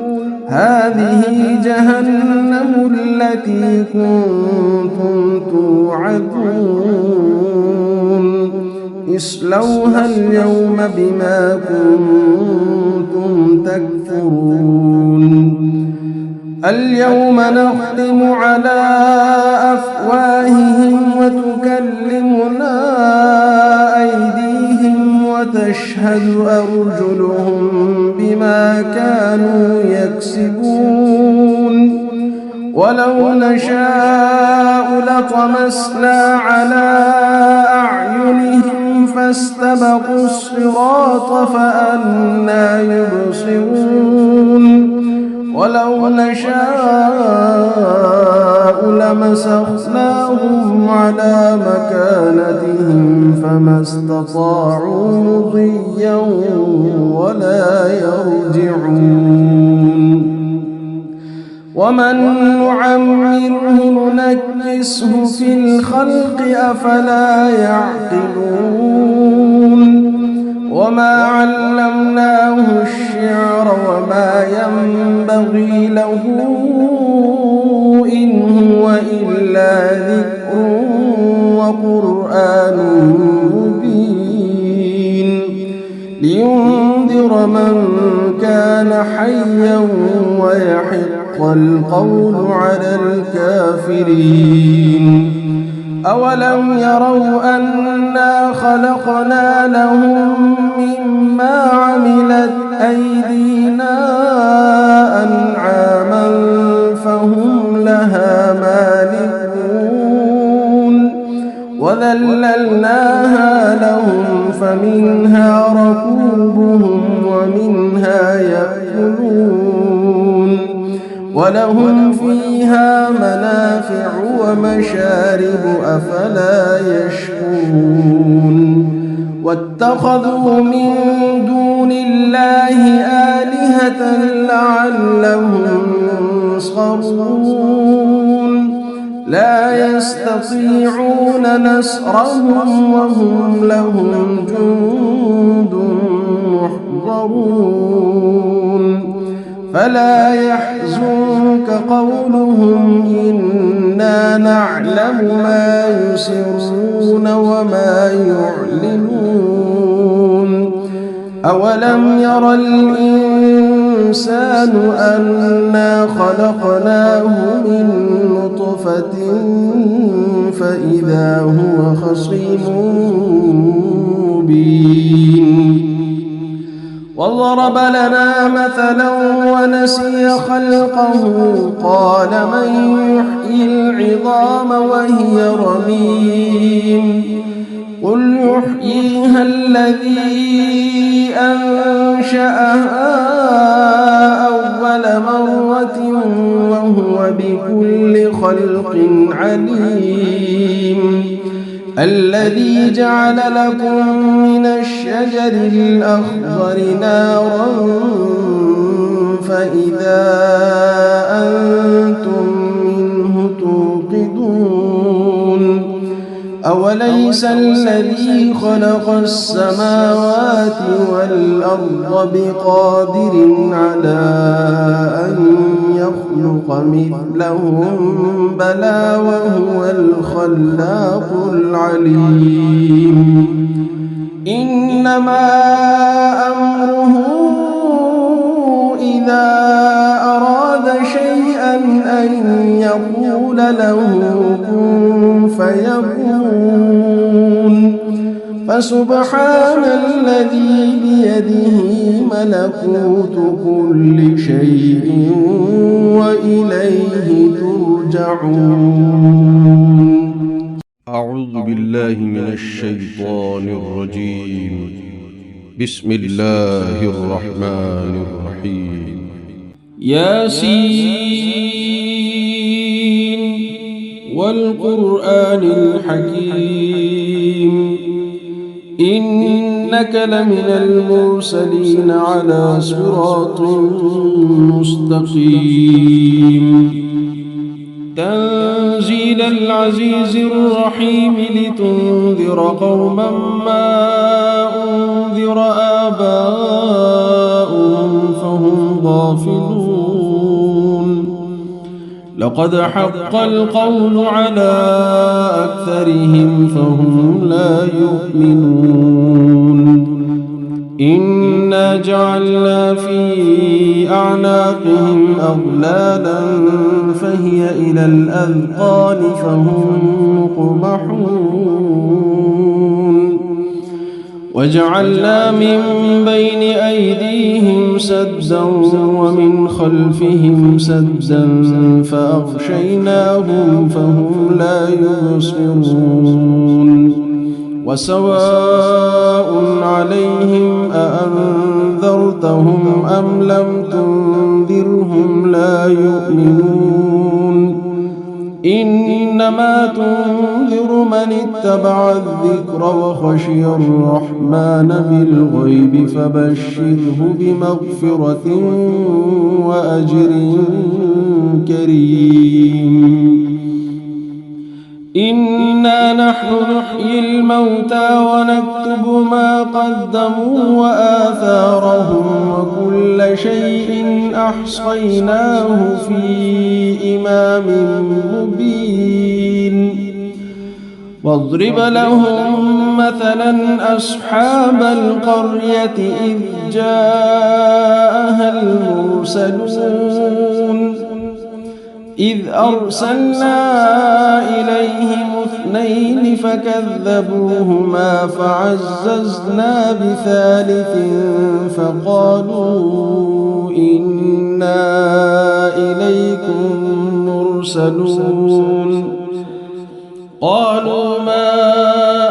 هذه جهنم التي كنتم توعدون اصلوها اليوم بما كنتم تكفرون اليوم نختم على أفواههم وتكلمنا أيديهم وتشهد أرجلهم بما كانوا يكسبون ولو نشاء لطمسنا على أعينهم فاستبقوا الصراط فأنى يبصرون ولو نشاء لمسخناهم على مكانتهم فما استطاعوا مضيا ولا يرجعون ومن نعمره ننكسه في الخلق أفلا يعقلون وما علمناه الشعر وما ينبغي له إن هو إلا ذكر وقرآن مبين لينذر من كان حيا ويحق القول على الكافرين أولم يروا أنا خلقنا لهم مما عملت أيدينا أنعاما فهم لها مالكون وذللناها لهم فمنها ركوبهم ومنها يأكلون ولهم فيها منافع ومشارب أفلا يشكرون واتخذوا من دون الله آلهة لعلهم ينصرون لا يستطيعون نصرهم وهم لهم جند محضرون فلا يحزنك قولهم إنا نعلم ما يسرون وما يعلنون أولم ير الإنسان أنا خلقناه من نطفة فإذا هو خصيم مبين وضرب لنا مثلا ونسي خلقه قال من يحيي العظام وهي رميم قل يحييها الذي أنشأها أول مرة وهو بكل خلق عليم الذي جعل لكم من الشجر الأخضر نارا فإذا أنتم منه توقدون أوليس الذي خلق السماوات والأرض بقادر على أن يخلق مثلهم بلى وهو الخلاق العليم إنما أمره إذا أراد شيئا أن يقول له كن فيكون فسبحان الذي بيده ملكوت كل شيء وإليه ترجعون. أعوذ بالله من الشيطان الرجيم. بسم الله الرحمن الرحيم. ياسين والقرآن الحكيم إنك لمن المرسلين على صراط مستقيم تنزيل تنزيل العزيز الرحيم لتنذر قوما ما أنذر آباؤهم فهم غافلون لقد حق القول على أكثرهم فهم لا يؤمنون إنا جعلنا في أعناقهم أغلالا فهي إلى الأذقان فهم مقمحون وجعلنا من بين أيديهم سدا ومن خلفهم سدا فأغشيناهم فهم لا يبصرون وسواء عليهم أأنذرتهم أم لم تنذرهم لا يؤمنون إنما تنذر من اتبع الذكر وخشي الرحمن بالغيب فبشره بمغفرة وأجر كريم إنا نحن نحيي الموتى ونكتب ما قدموا وآثارهم وكل شيء أحصيناه في إمام مبين واضرب لهم مثلا أصحاب القرية إذ جاءها المرسلون إذ أرسلنا إليهم اثنين فكذبوهما فعززنا بثالث فقالوا إنا إليكم مرسلون قالوا ما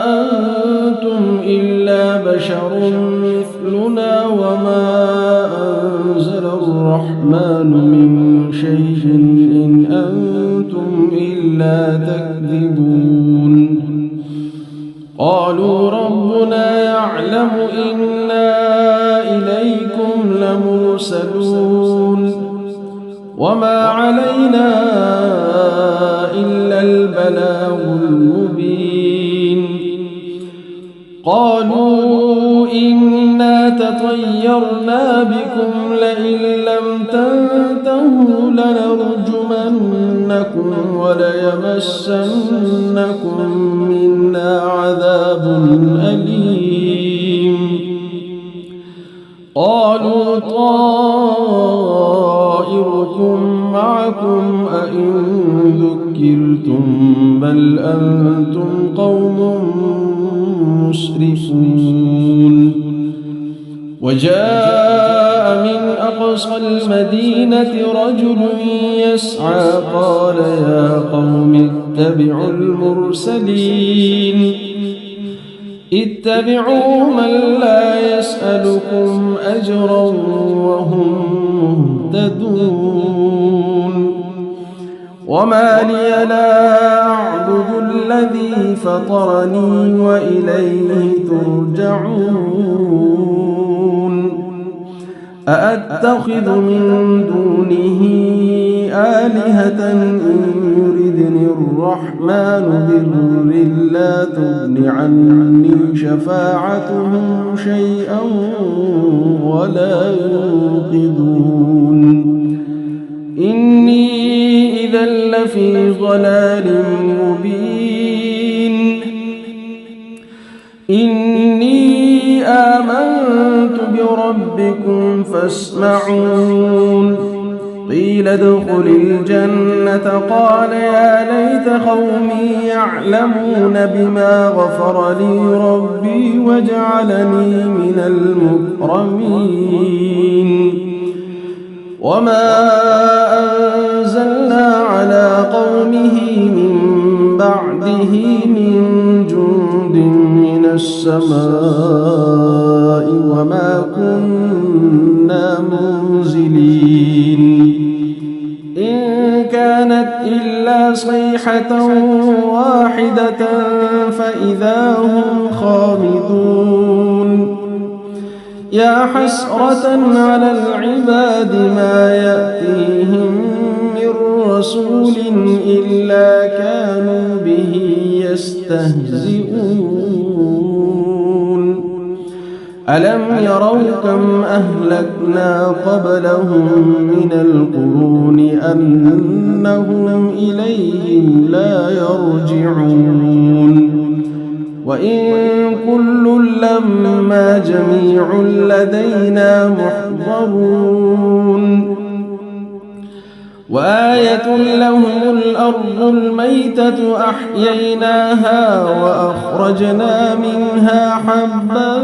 أنتم إلا بشر مثلنا وما أنزل الرحمن من شيء إن أنتم إلا تكذبون قالوا ربنا يعلم إنا إليكم لمرسلون وما علينا إلا البلاغ المبين قالوا إنا تطيرنا بكم لئن لم تنتهوا لنرجمنكم وليمسنكم منا عذاب أليم قالوا طائركم معكم أئن ذكرتم بل أنتم قوم مسرفون وجاء من أقصى المدينة رجل يسعى قال يا قوم اتبعوا المرسلين اتبعوا من لا يسألكم أجرا وهم مهتدون وما لي لا أعبد الذي فطرني وإليه ترجعون أأتخذ من دونه آلهة إن يردني الرحمن بضر لا تغن عني شفاعتهم شيئا ولا ينقذون إني إذا لفي ضلال مبين إني آمنت بربكم فاسمعون قيل ادخل الجنة قال يا ليت قومي يعلمون بما غفر لي ربي وجعلني من المكرمين وما أنزلنا على قومه من بعده من جند من السماء وما كنا منزلين إن كانت إلا صيحة واحدة فإذا هم خامدون يا حسرة على العباد ما يأتيهم من رسول إلا كانوا به يستهزئون ألم يروا كم أهلكنا قبلهم من القرون أنهم إليهم لا يرجعون وإن كل لما جميع لدينا محضرون وآية لهم الأرض الميتة أحييناها وأخرجنا منها حبا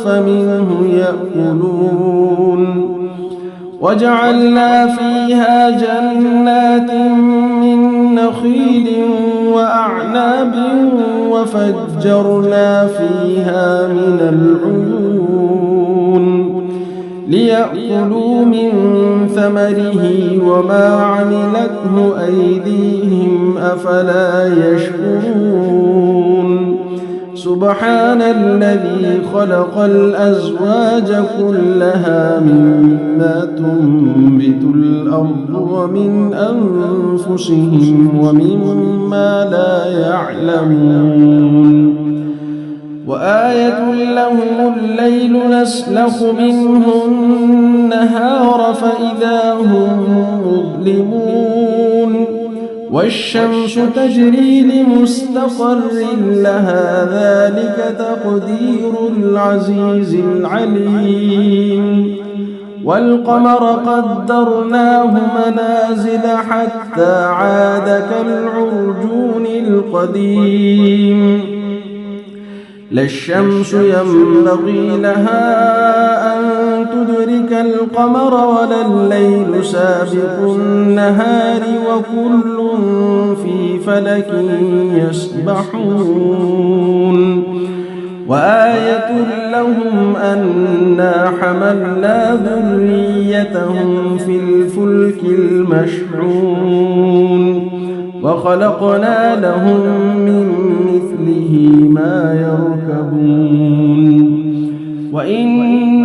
فمنه يأكلون وجعلنا فيها جنات من نخيل وأعناب وفجرنا فيها من العيون ليأكلوا من ثمره وما عملته أيديهم أفلا يشكرون سبحان الذي خلق الأزواج كلها مما تنبت الأرض ومن أنفسهم ومما لا يعلمون وآية لهم الليل نسلخ منه النهار فإذا هم مظلمون والشمس تجري لمستقر لها ذلك تقدير العزيز العليم والقمر قدرناه منازل حتى عاد كالعرجون القديم لا الشمس ينبغي لها أن تدرك القمر ولا الليل سابق النهار وكل في فلك يسبحون وآية لهم أنا حملنا ذريتهم في الفلك المشحون وخلقنا لهم من مثله ما يركبون وإن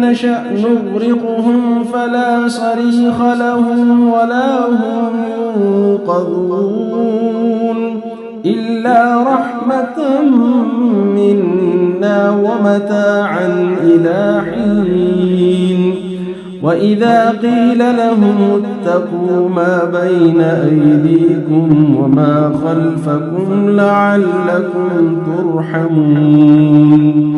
نشأ نغرقهم فلا صريخ لهم ولا هم ينقذون إلا رحمة منا ومتاعا إلى حين وإذا قيل لهم اتقوا ما بين أيديكم وما خلفكم لعلكم ترحمون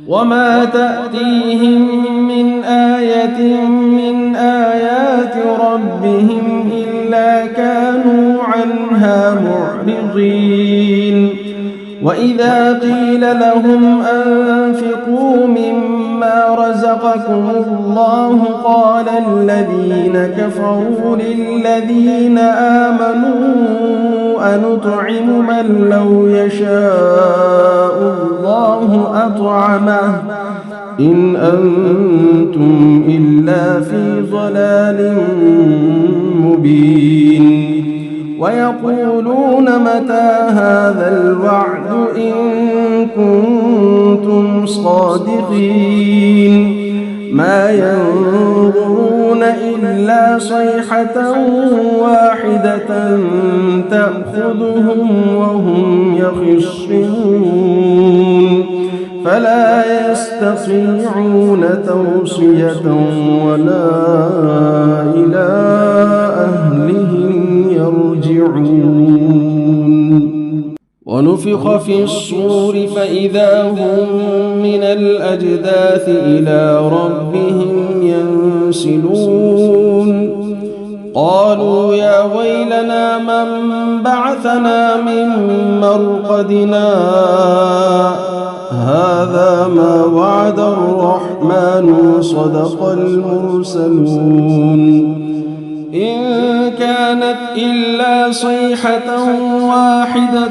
وما تأتيهم من آية من آيات ربهم إلا كانوا عنها معرضين وإذا قيل لهم أنفقوا مما رزقكم الله قال الذين كفروا للذين آمنوا أنطعم من لو يشاء الله أطعمه إن أنتم إلا في ضلال مبين ويقولون متى هذا الوعد إن كنتم صادقين ما ينظرون إلا صيحة واحدة تأخذهم وهم يخصمون فلا يستطيعون توصية ولا إلى أهلهم يرجعون ونفخ في الصور فإذا هم من الأجداث إلى ربهم ينسلون قالوا يا ويلنا من بعثنا من مرقدنا هذا ما وعد الرحمن وصدق المرسلون إن كانت إلا صيحة واحدة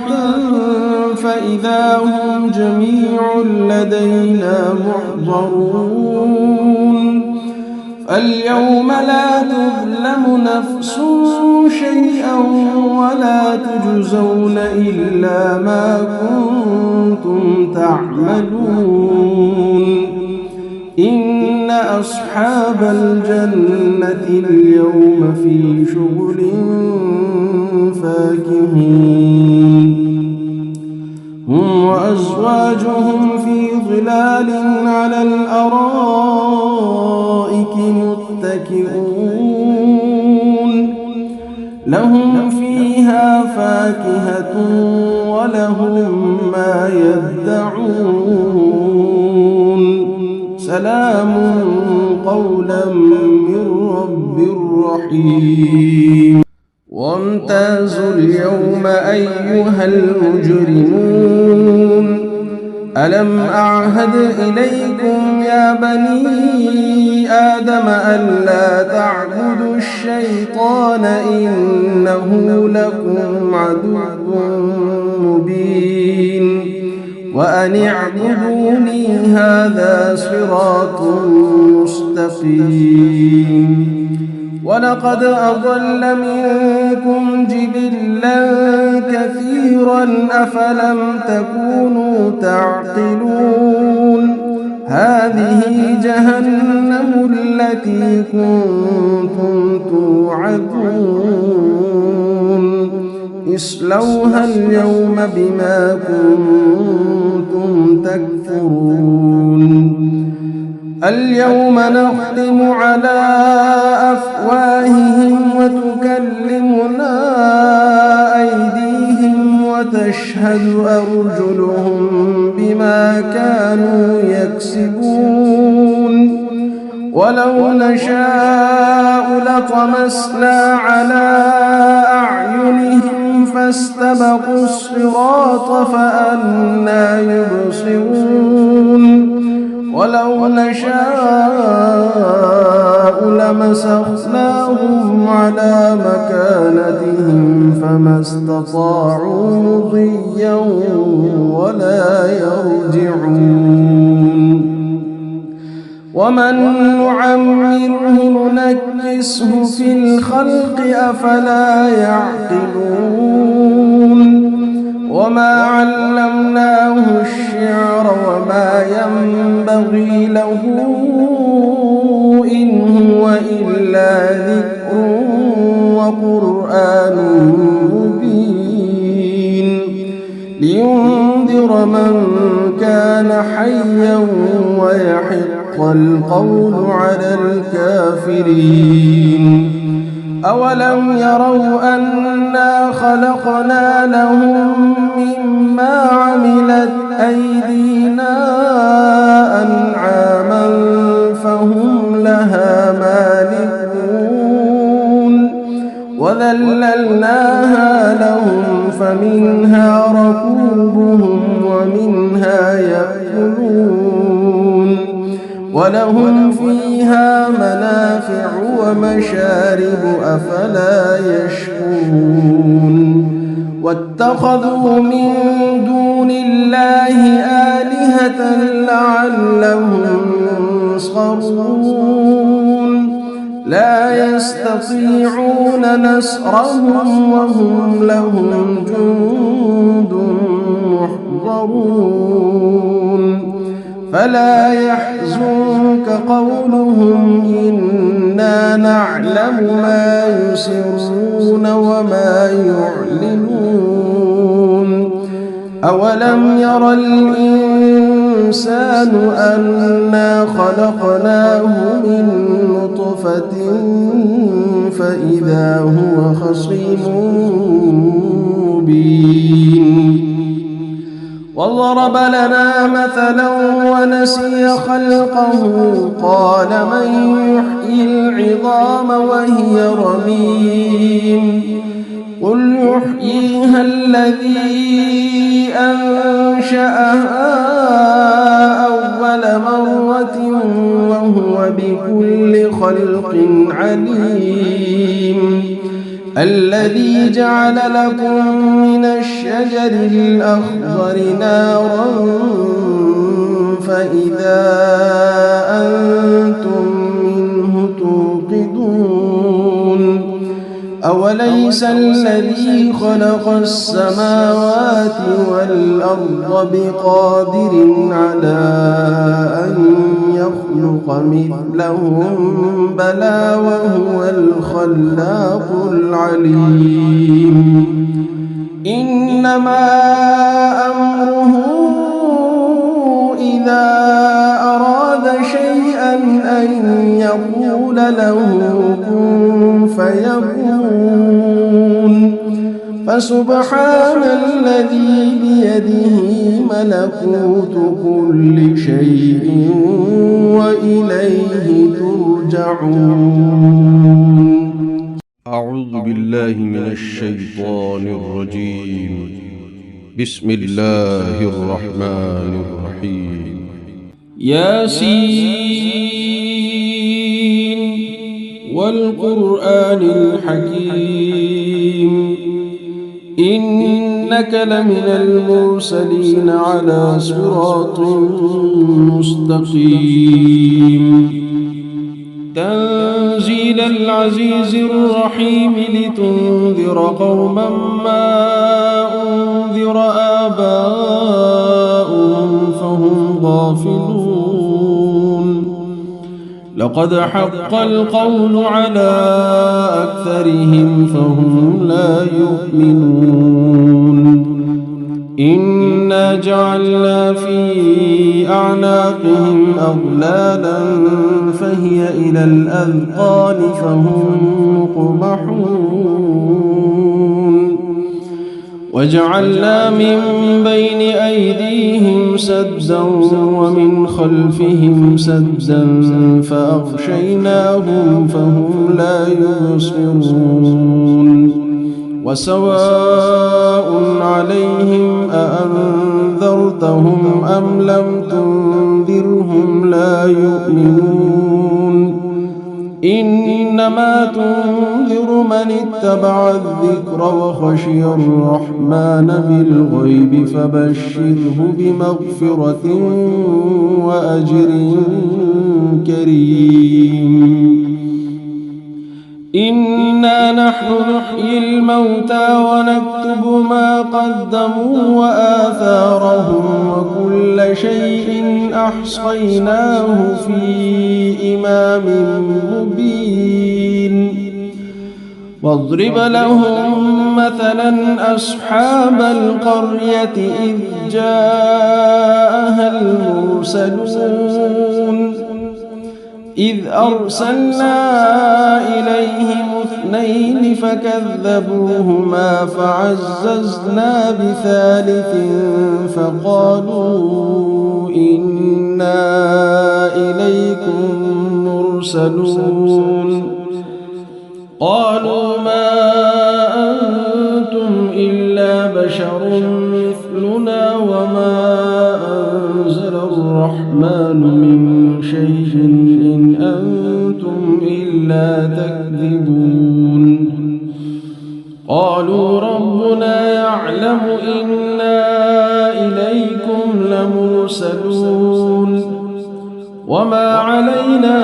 فإذا هم جميع لدينا محضرون اليوم لا تظلم نفس شيئا ولا تجزون إلا ما كنتم تعملون إن أصحاب الجنة اليوم في شغل فاكهون هم وأزواجهم في ظلال على الأرائك متكئون لهم فيها فاكهة ولهم ما يدعون سلام قولا من رب رحيم وامتازوا اليوم أيها المجرمون ألم أعهد إليكم يا بني آدم ألا تعبدوا الشيطان إنه لكم عدو مبين وأن اعبدوني هذا صراط مستقيم ولقد أضل منكم جبلا كثيرا أفلم تكونوا تعقلون هذه جهنم التي كنتم توعدون اصلوها اليوم بما كنتم تكفرون اليوم نختم على أفواههم وتكلمنا أيديهم وتشهد أرجلهم بما كانوا يكسبون ولو نشاء لطمسنا على أعينهم فاستبقوا الصراط فأنى يبصرون ولو نشاء لمسخناهم على مكانتهم فما استطاعوا مضيا ولا يرجعون ومن نعمره ننكسه في الخلق أفلا يعقلون وما علمناه الشعر وما ينبغي له إن هو إلا ذكر وقرآن مبين لينذر من كان حيا ويحق القول على الكافرين أولم يروا أنا خلقنا لهم مما عملت أيدينا أنعاما فهم لها مالكون وذللناها لهم فمنها ركوبهم ومنها يأكلون ولهم فيها منافع ومشارب أفلا يشكرون واتخذوا من دون الله آلهة لعلهم ينصرون لا يستطيعون نصرهم وهم لهم جند محضرون فلا يحزنك قولهم إنا نعلم ما يسرون وما يعلنون أولم ير الإنسان أنا خلقناه من نطفة فإذا هو خصيم مبين وضرب لنا مثلا ونسي خلقه قال من يحيي العظام وهي رميم قل يحييها الذي أنشأها أول مرة وهو بكل خلق عليم الذي جعل لكم من الشجر الأخضر نارا فإذا أنتم منه توقدون أوليس الذي خلق السماوات والأرض بقادر على أن يخلق مثلهم بلى وهو الخلاق العليم إنما أمره إذا أراد شيئا أن يقول له كن فيكون فسبحان الذي بيده ملكوت كل شيء وإليه ترجعون. أعوذ بالله من الشيطان الرجيم. بسم الله الرحمن الرحيم. ياسين والقرآن الحكيم إنك لمن المرسلين على صراط مستقيم تنزيل العزيز الرحيم لتنذر قوما ما أنذر آباؤهم فهم غافلون لقد حق القول على أكثرهم فهم لا يؤمنون إنا جعلنا في أعناقهم أغلالا فهي إلى الأذقان فهم مقمحون وجعلنا من بين أيديهم سدا ومن خلفهم سدا فأغشيناهم فهم لا يبصرون وسواء عليهم أأنذرتهم أم لم تنذرهم لا يؤمنون إنما تنذر من اتبع الذكر وخشي الرحمن بالغيب فبشره بمغفرة وأجر كريم إنا نحن نحيي الموتى ونكتب ما قدموا وآثارهم وكل شيء أحصيناه في إمام مبين واضرب لهم مثلا أصحاب القرية إذ جاءها المرسلون إذ أرسلنا إليهم اثنين فكذبوهما فعززنا بثالث فقالوا إنا إليكم مرسلون قالوا ما أنتم إلا بشر مثلنا وما أنزل الرحمن من شيء إن أنتم إلا تكذبون قالوا ربنا يعلم إنا إليكم لمرسلون وما علينا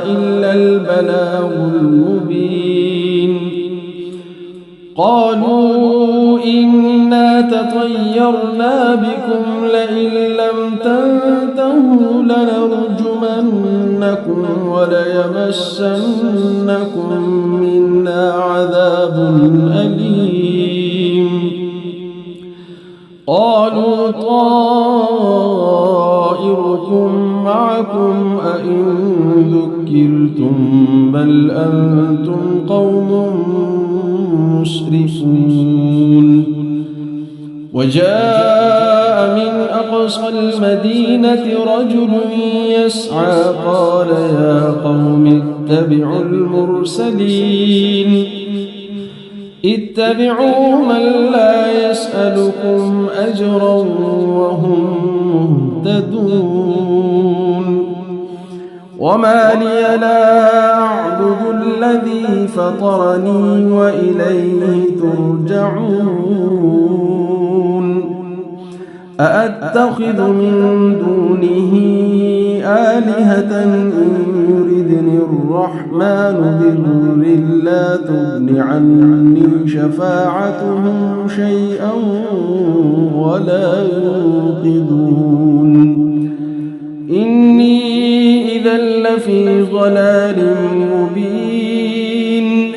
إلا البلاغ المبين قالوا إنا تطيرنا بكم لئن لم تنتهوا لنرجمنكم وليمسنكم منا عذاب أليم قالوا طائركم معكم أئن ذكرتم بل أنتم قوم مسرفون وجاء من أقصى المدينة رجل يسعى قال يا قوم اتبعوا المرسلين اتبعوا من لا يسألكم أجرا وهم مهتدون وما لي لا أعبد الذي فطرني وإليه ترجعون أأتخذ من دونه آلهة إن يردني الرحمن بضر لا تغن عني شفاعتهم شيئا ولا ينقذون إني إذا لفي ضلال مبين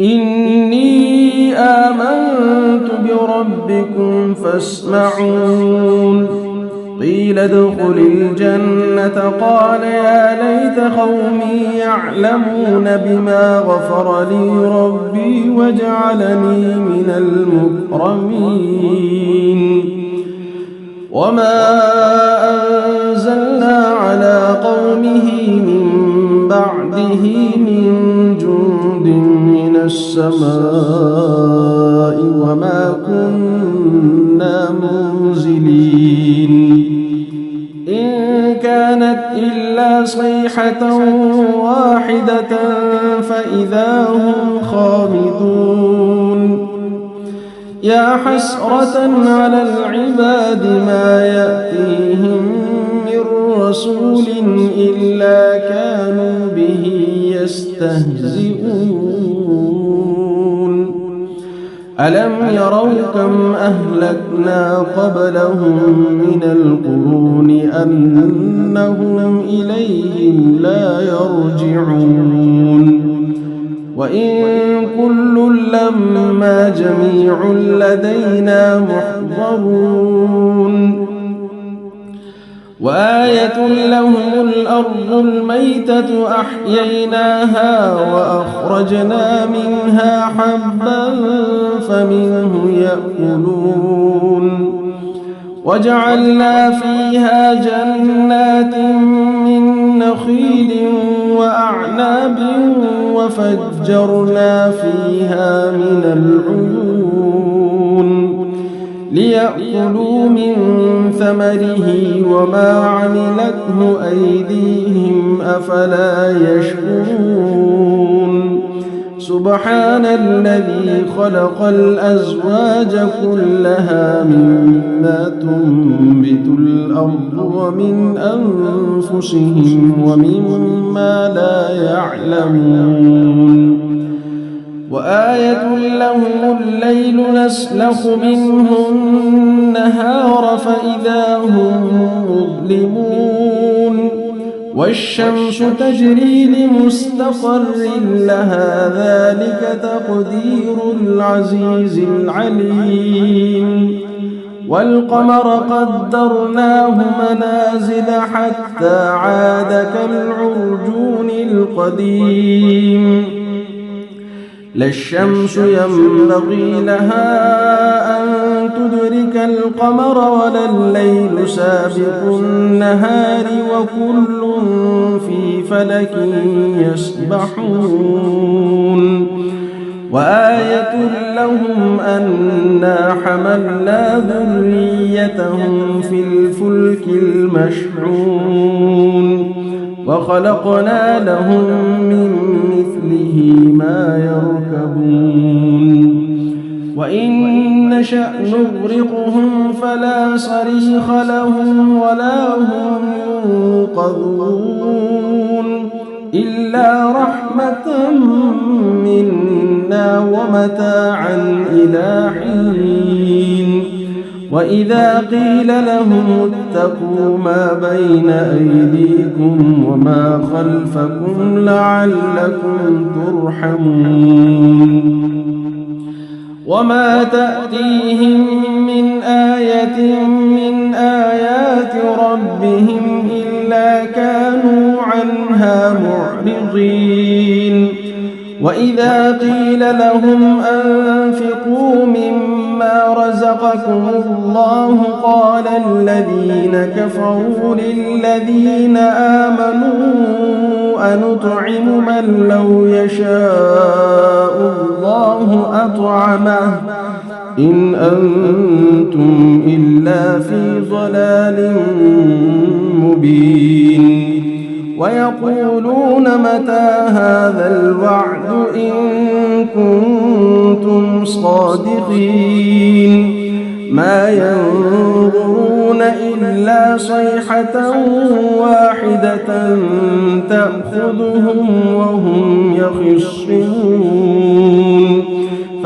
إني آمنت بربكم فاسمعون قيل ادخل الجنة قال يا ليت قومي يعلمون بما غفر لي ربي وجعلني من المكرمين وما أنزلنا على قومه من بعده من جند من السماء وما كنا منزلين إن كانت إلا صيحة واحدة فإذا هم خامدون يا حسرة على العباد ما يأتيهم من رسول إلا كانوا به يستهزئون ألم يروا كم أهلكنا قبلهم من القرون أنهم إليهم لا يرجعون وإن كل لما جميع لدينا محضرون وآية لهم الأرض الميتة أحييناها وأخرجنا منها حبا فمنه يأكلون وجعلنا فيها جنات من نخيل وأعناب وفجرنا فيها من العيون ليأكلوا من ثمره وما عملته أيديهم أفلا يشكرون سبحان الذي خلق الأزواج كلها مما تنبت الأرض ومن أنفسهم ومما لا يعلمون وآية لهم الليل نسلخ منه النهار فإذا هم مظلمون والشمس تجري لمستقر لها ذلك تقدير العزيز العليم والقمر قدرناه منازل حتى عاد كالعرجون القديم لا الشمس ينبغي لها أن تدرك القمر ولا الليل سابق النهار وكل في فلك يسبحون وآية لهم أنا حملنا ذريتهم في الفلك المشحون وخلقنا لهم من مثله ما يركبون وإن نشأ نغرقهم فلا صريخ لهم ولا هم ينقذون إلا رحمة منا ومتاعا إلى حين وإذا قيل لهم اتقوا ما بين أيديكم وما خلفكم لعلكم ترحمون وما تأتيهم من آية من آيات ربهم إلا كانوا عنها معرضين وإذا قيل لهم أنفقوا مما رزقكم الله قال الذين كفروا للذين آمنوا أنطعم من لو يشاء الله أطعمه إن أنتم إلا في ضلال مبين ويقولون متى هذا الوعد إن كنتم صادقين ما ينظرون إلا صيحة واحدة تأخذهم وهم يخصمون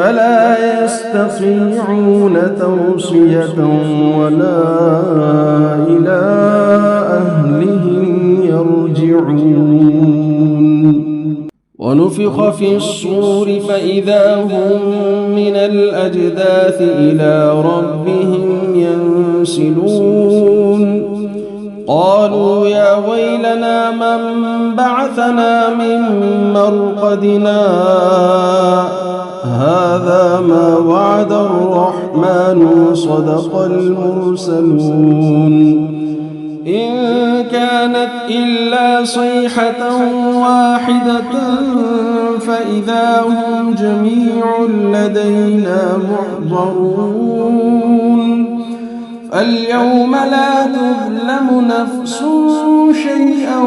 فلا يستطيعون توصية ولا إلى أهلهم يرجعون ونفخ في الصور فإذا هم من الأجداث إلى ربهم ينسلون قالوا يا ويلنا من بعثنا من مرقدنا هذا ما وعد الرحمن وصدق المرسلون إن كانت إلا صيحة واحدة فإذا هم جميع لدينا محضرون فاليوم لا تظلم نفس شيئا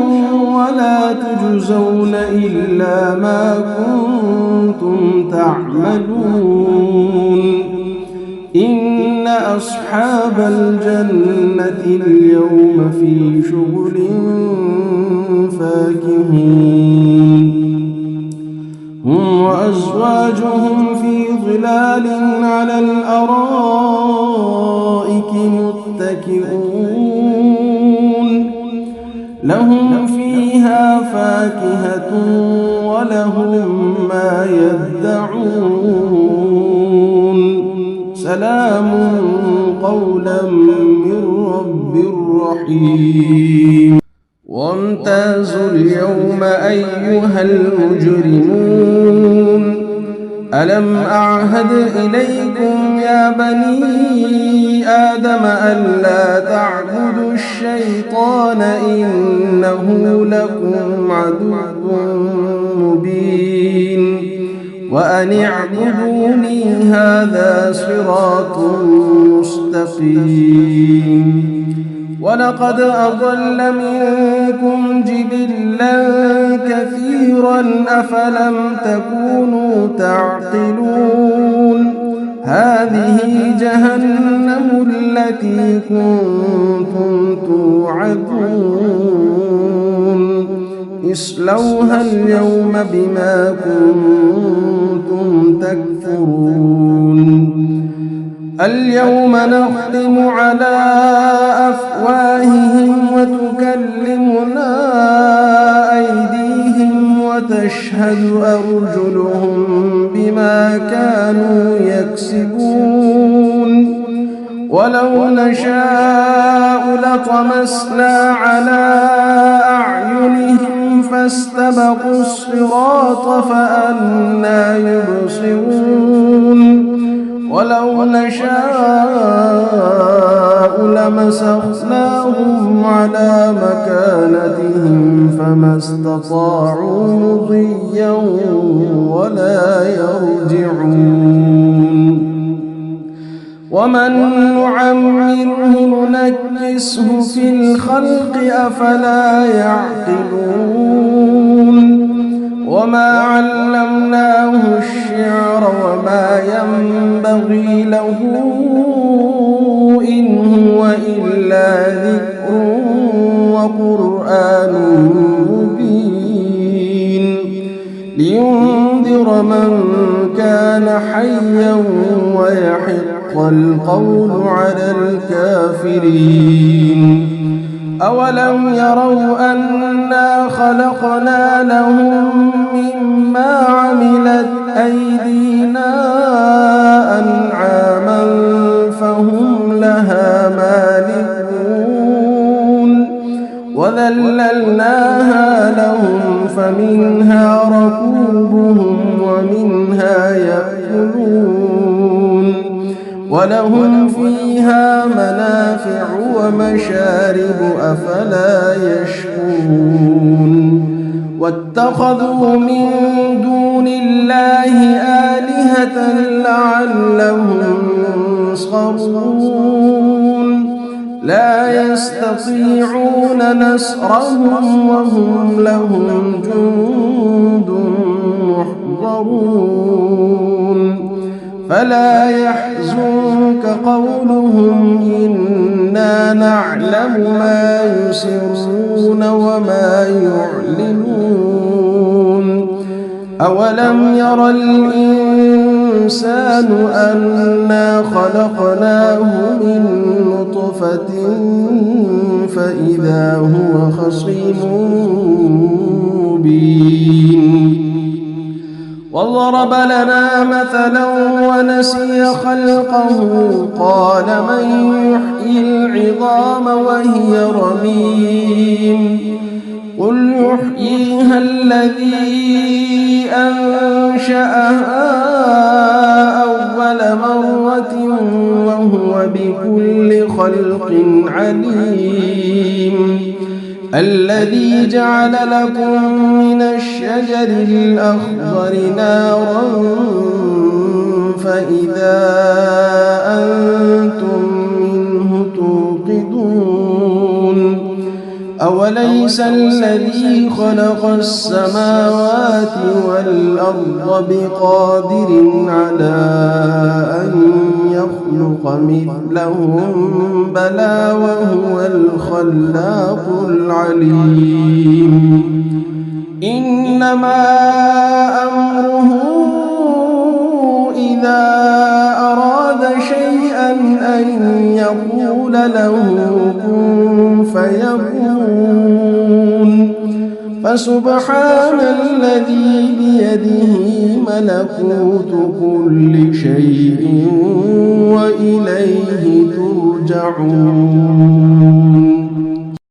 ولا تجزون إلا ما كنتم تعملون إن أصحاب الجنة اليوم في شغل فاكهون هم وأزواجهم في ظلال على الأرائك متكئون لهم فيها فاكهة ولهم ما يدعون سلام قولا من رب رحيم وامتازوا اليوم أيها المجرمون ألم أعهد إليكم يا بني آدم ألا تعبدوا الشيطان إنه لكم عدو مبين وأن اعبدوني هذا صراط مستقيم ولقد أضل منكم جبلا كثيرا أفلم تكونوا تعقلون هذه جهنم التي كنتم توعدون اصلوها اليوم بما كنتم تكفرون اليوم نختم على أفواههم وتكلمنا أيديهم وتشهد أرجلهم بما كانوا يكسبون ولو نشاء لطمسنا على أعينهم فاستبقوا الصراط فأنى يبصرون ولو نشاء لمسخناهم على مكانتهم فما استطاعوا مضيا ولا يرجعون ومن نعمره ننكسه في الخلق أفلا يعقلون وما علمناه الشعر وما ينبغي له إن هو إلا ذكر وقرآن مبين لينذر من كان حيا ويحق القول على الكافرين أولم يروا أنا خلقنا لهم مما عملت أيدينا أنعاما فهم لها مالكون وذللناها لهم فمنها ركوبهم ومنها يأكلون ولهم فيها منافع ومشارب أفلا يشكرون واتخذوا من دون الله آلهة لعلهم ينصرون لا يستطيعون نصرهم وهم لهم جند محضرون فلا يحزنك قولهم إنا نعلم ما يسرون وما يعلنون أولم ير الإنسان الإنسان أنا خلقناه من نطفة فإذا هو خصيم مبين وضرب لنا مثلا ونسي خلقه قال من يحيي العظام وهي رميم قل يحييها الذي أنشأها أول مرة وهو بكل خلق عليم الذي جعل لكم من الشجر الأخضر نارا فإذا أنتم منه توقدون أوليس الذي خلق السماوات والأرض بقادر على أن يخلق مثلهم بلى وهو الخلاق العليم إنما أمره إذا أراد شيئا أن يقول له كن فيكون فسبحان الذي بيده ملكوت كل شيء وإليه ترجعون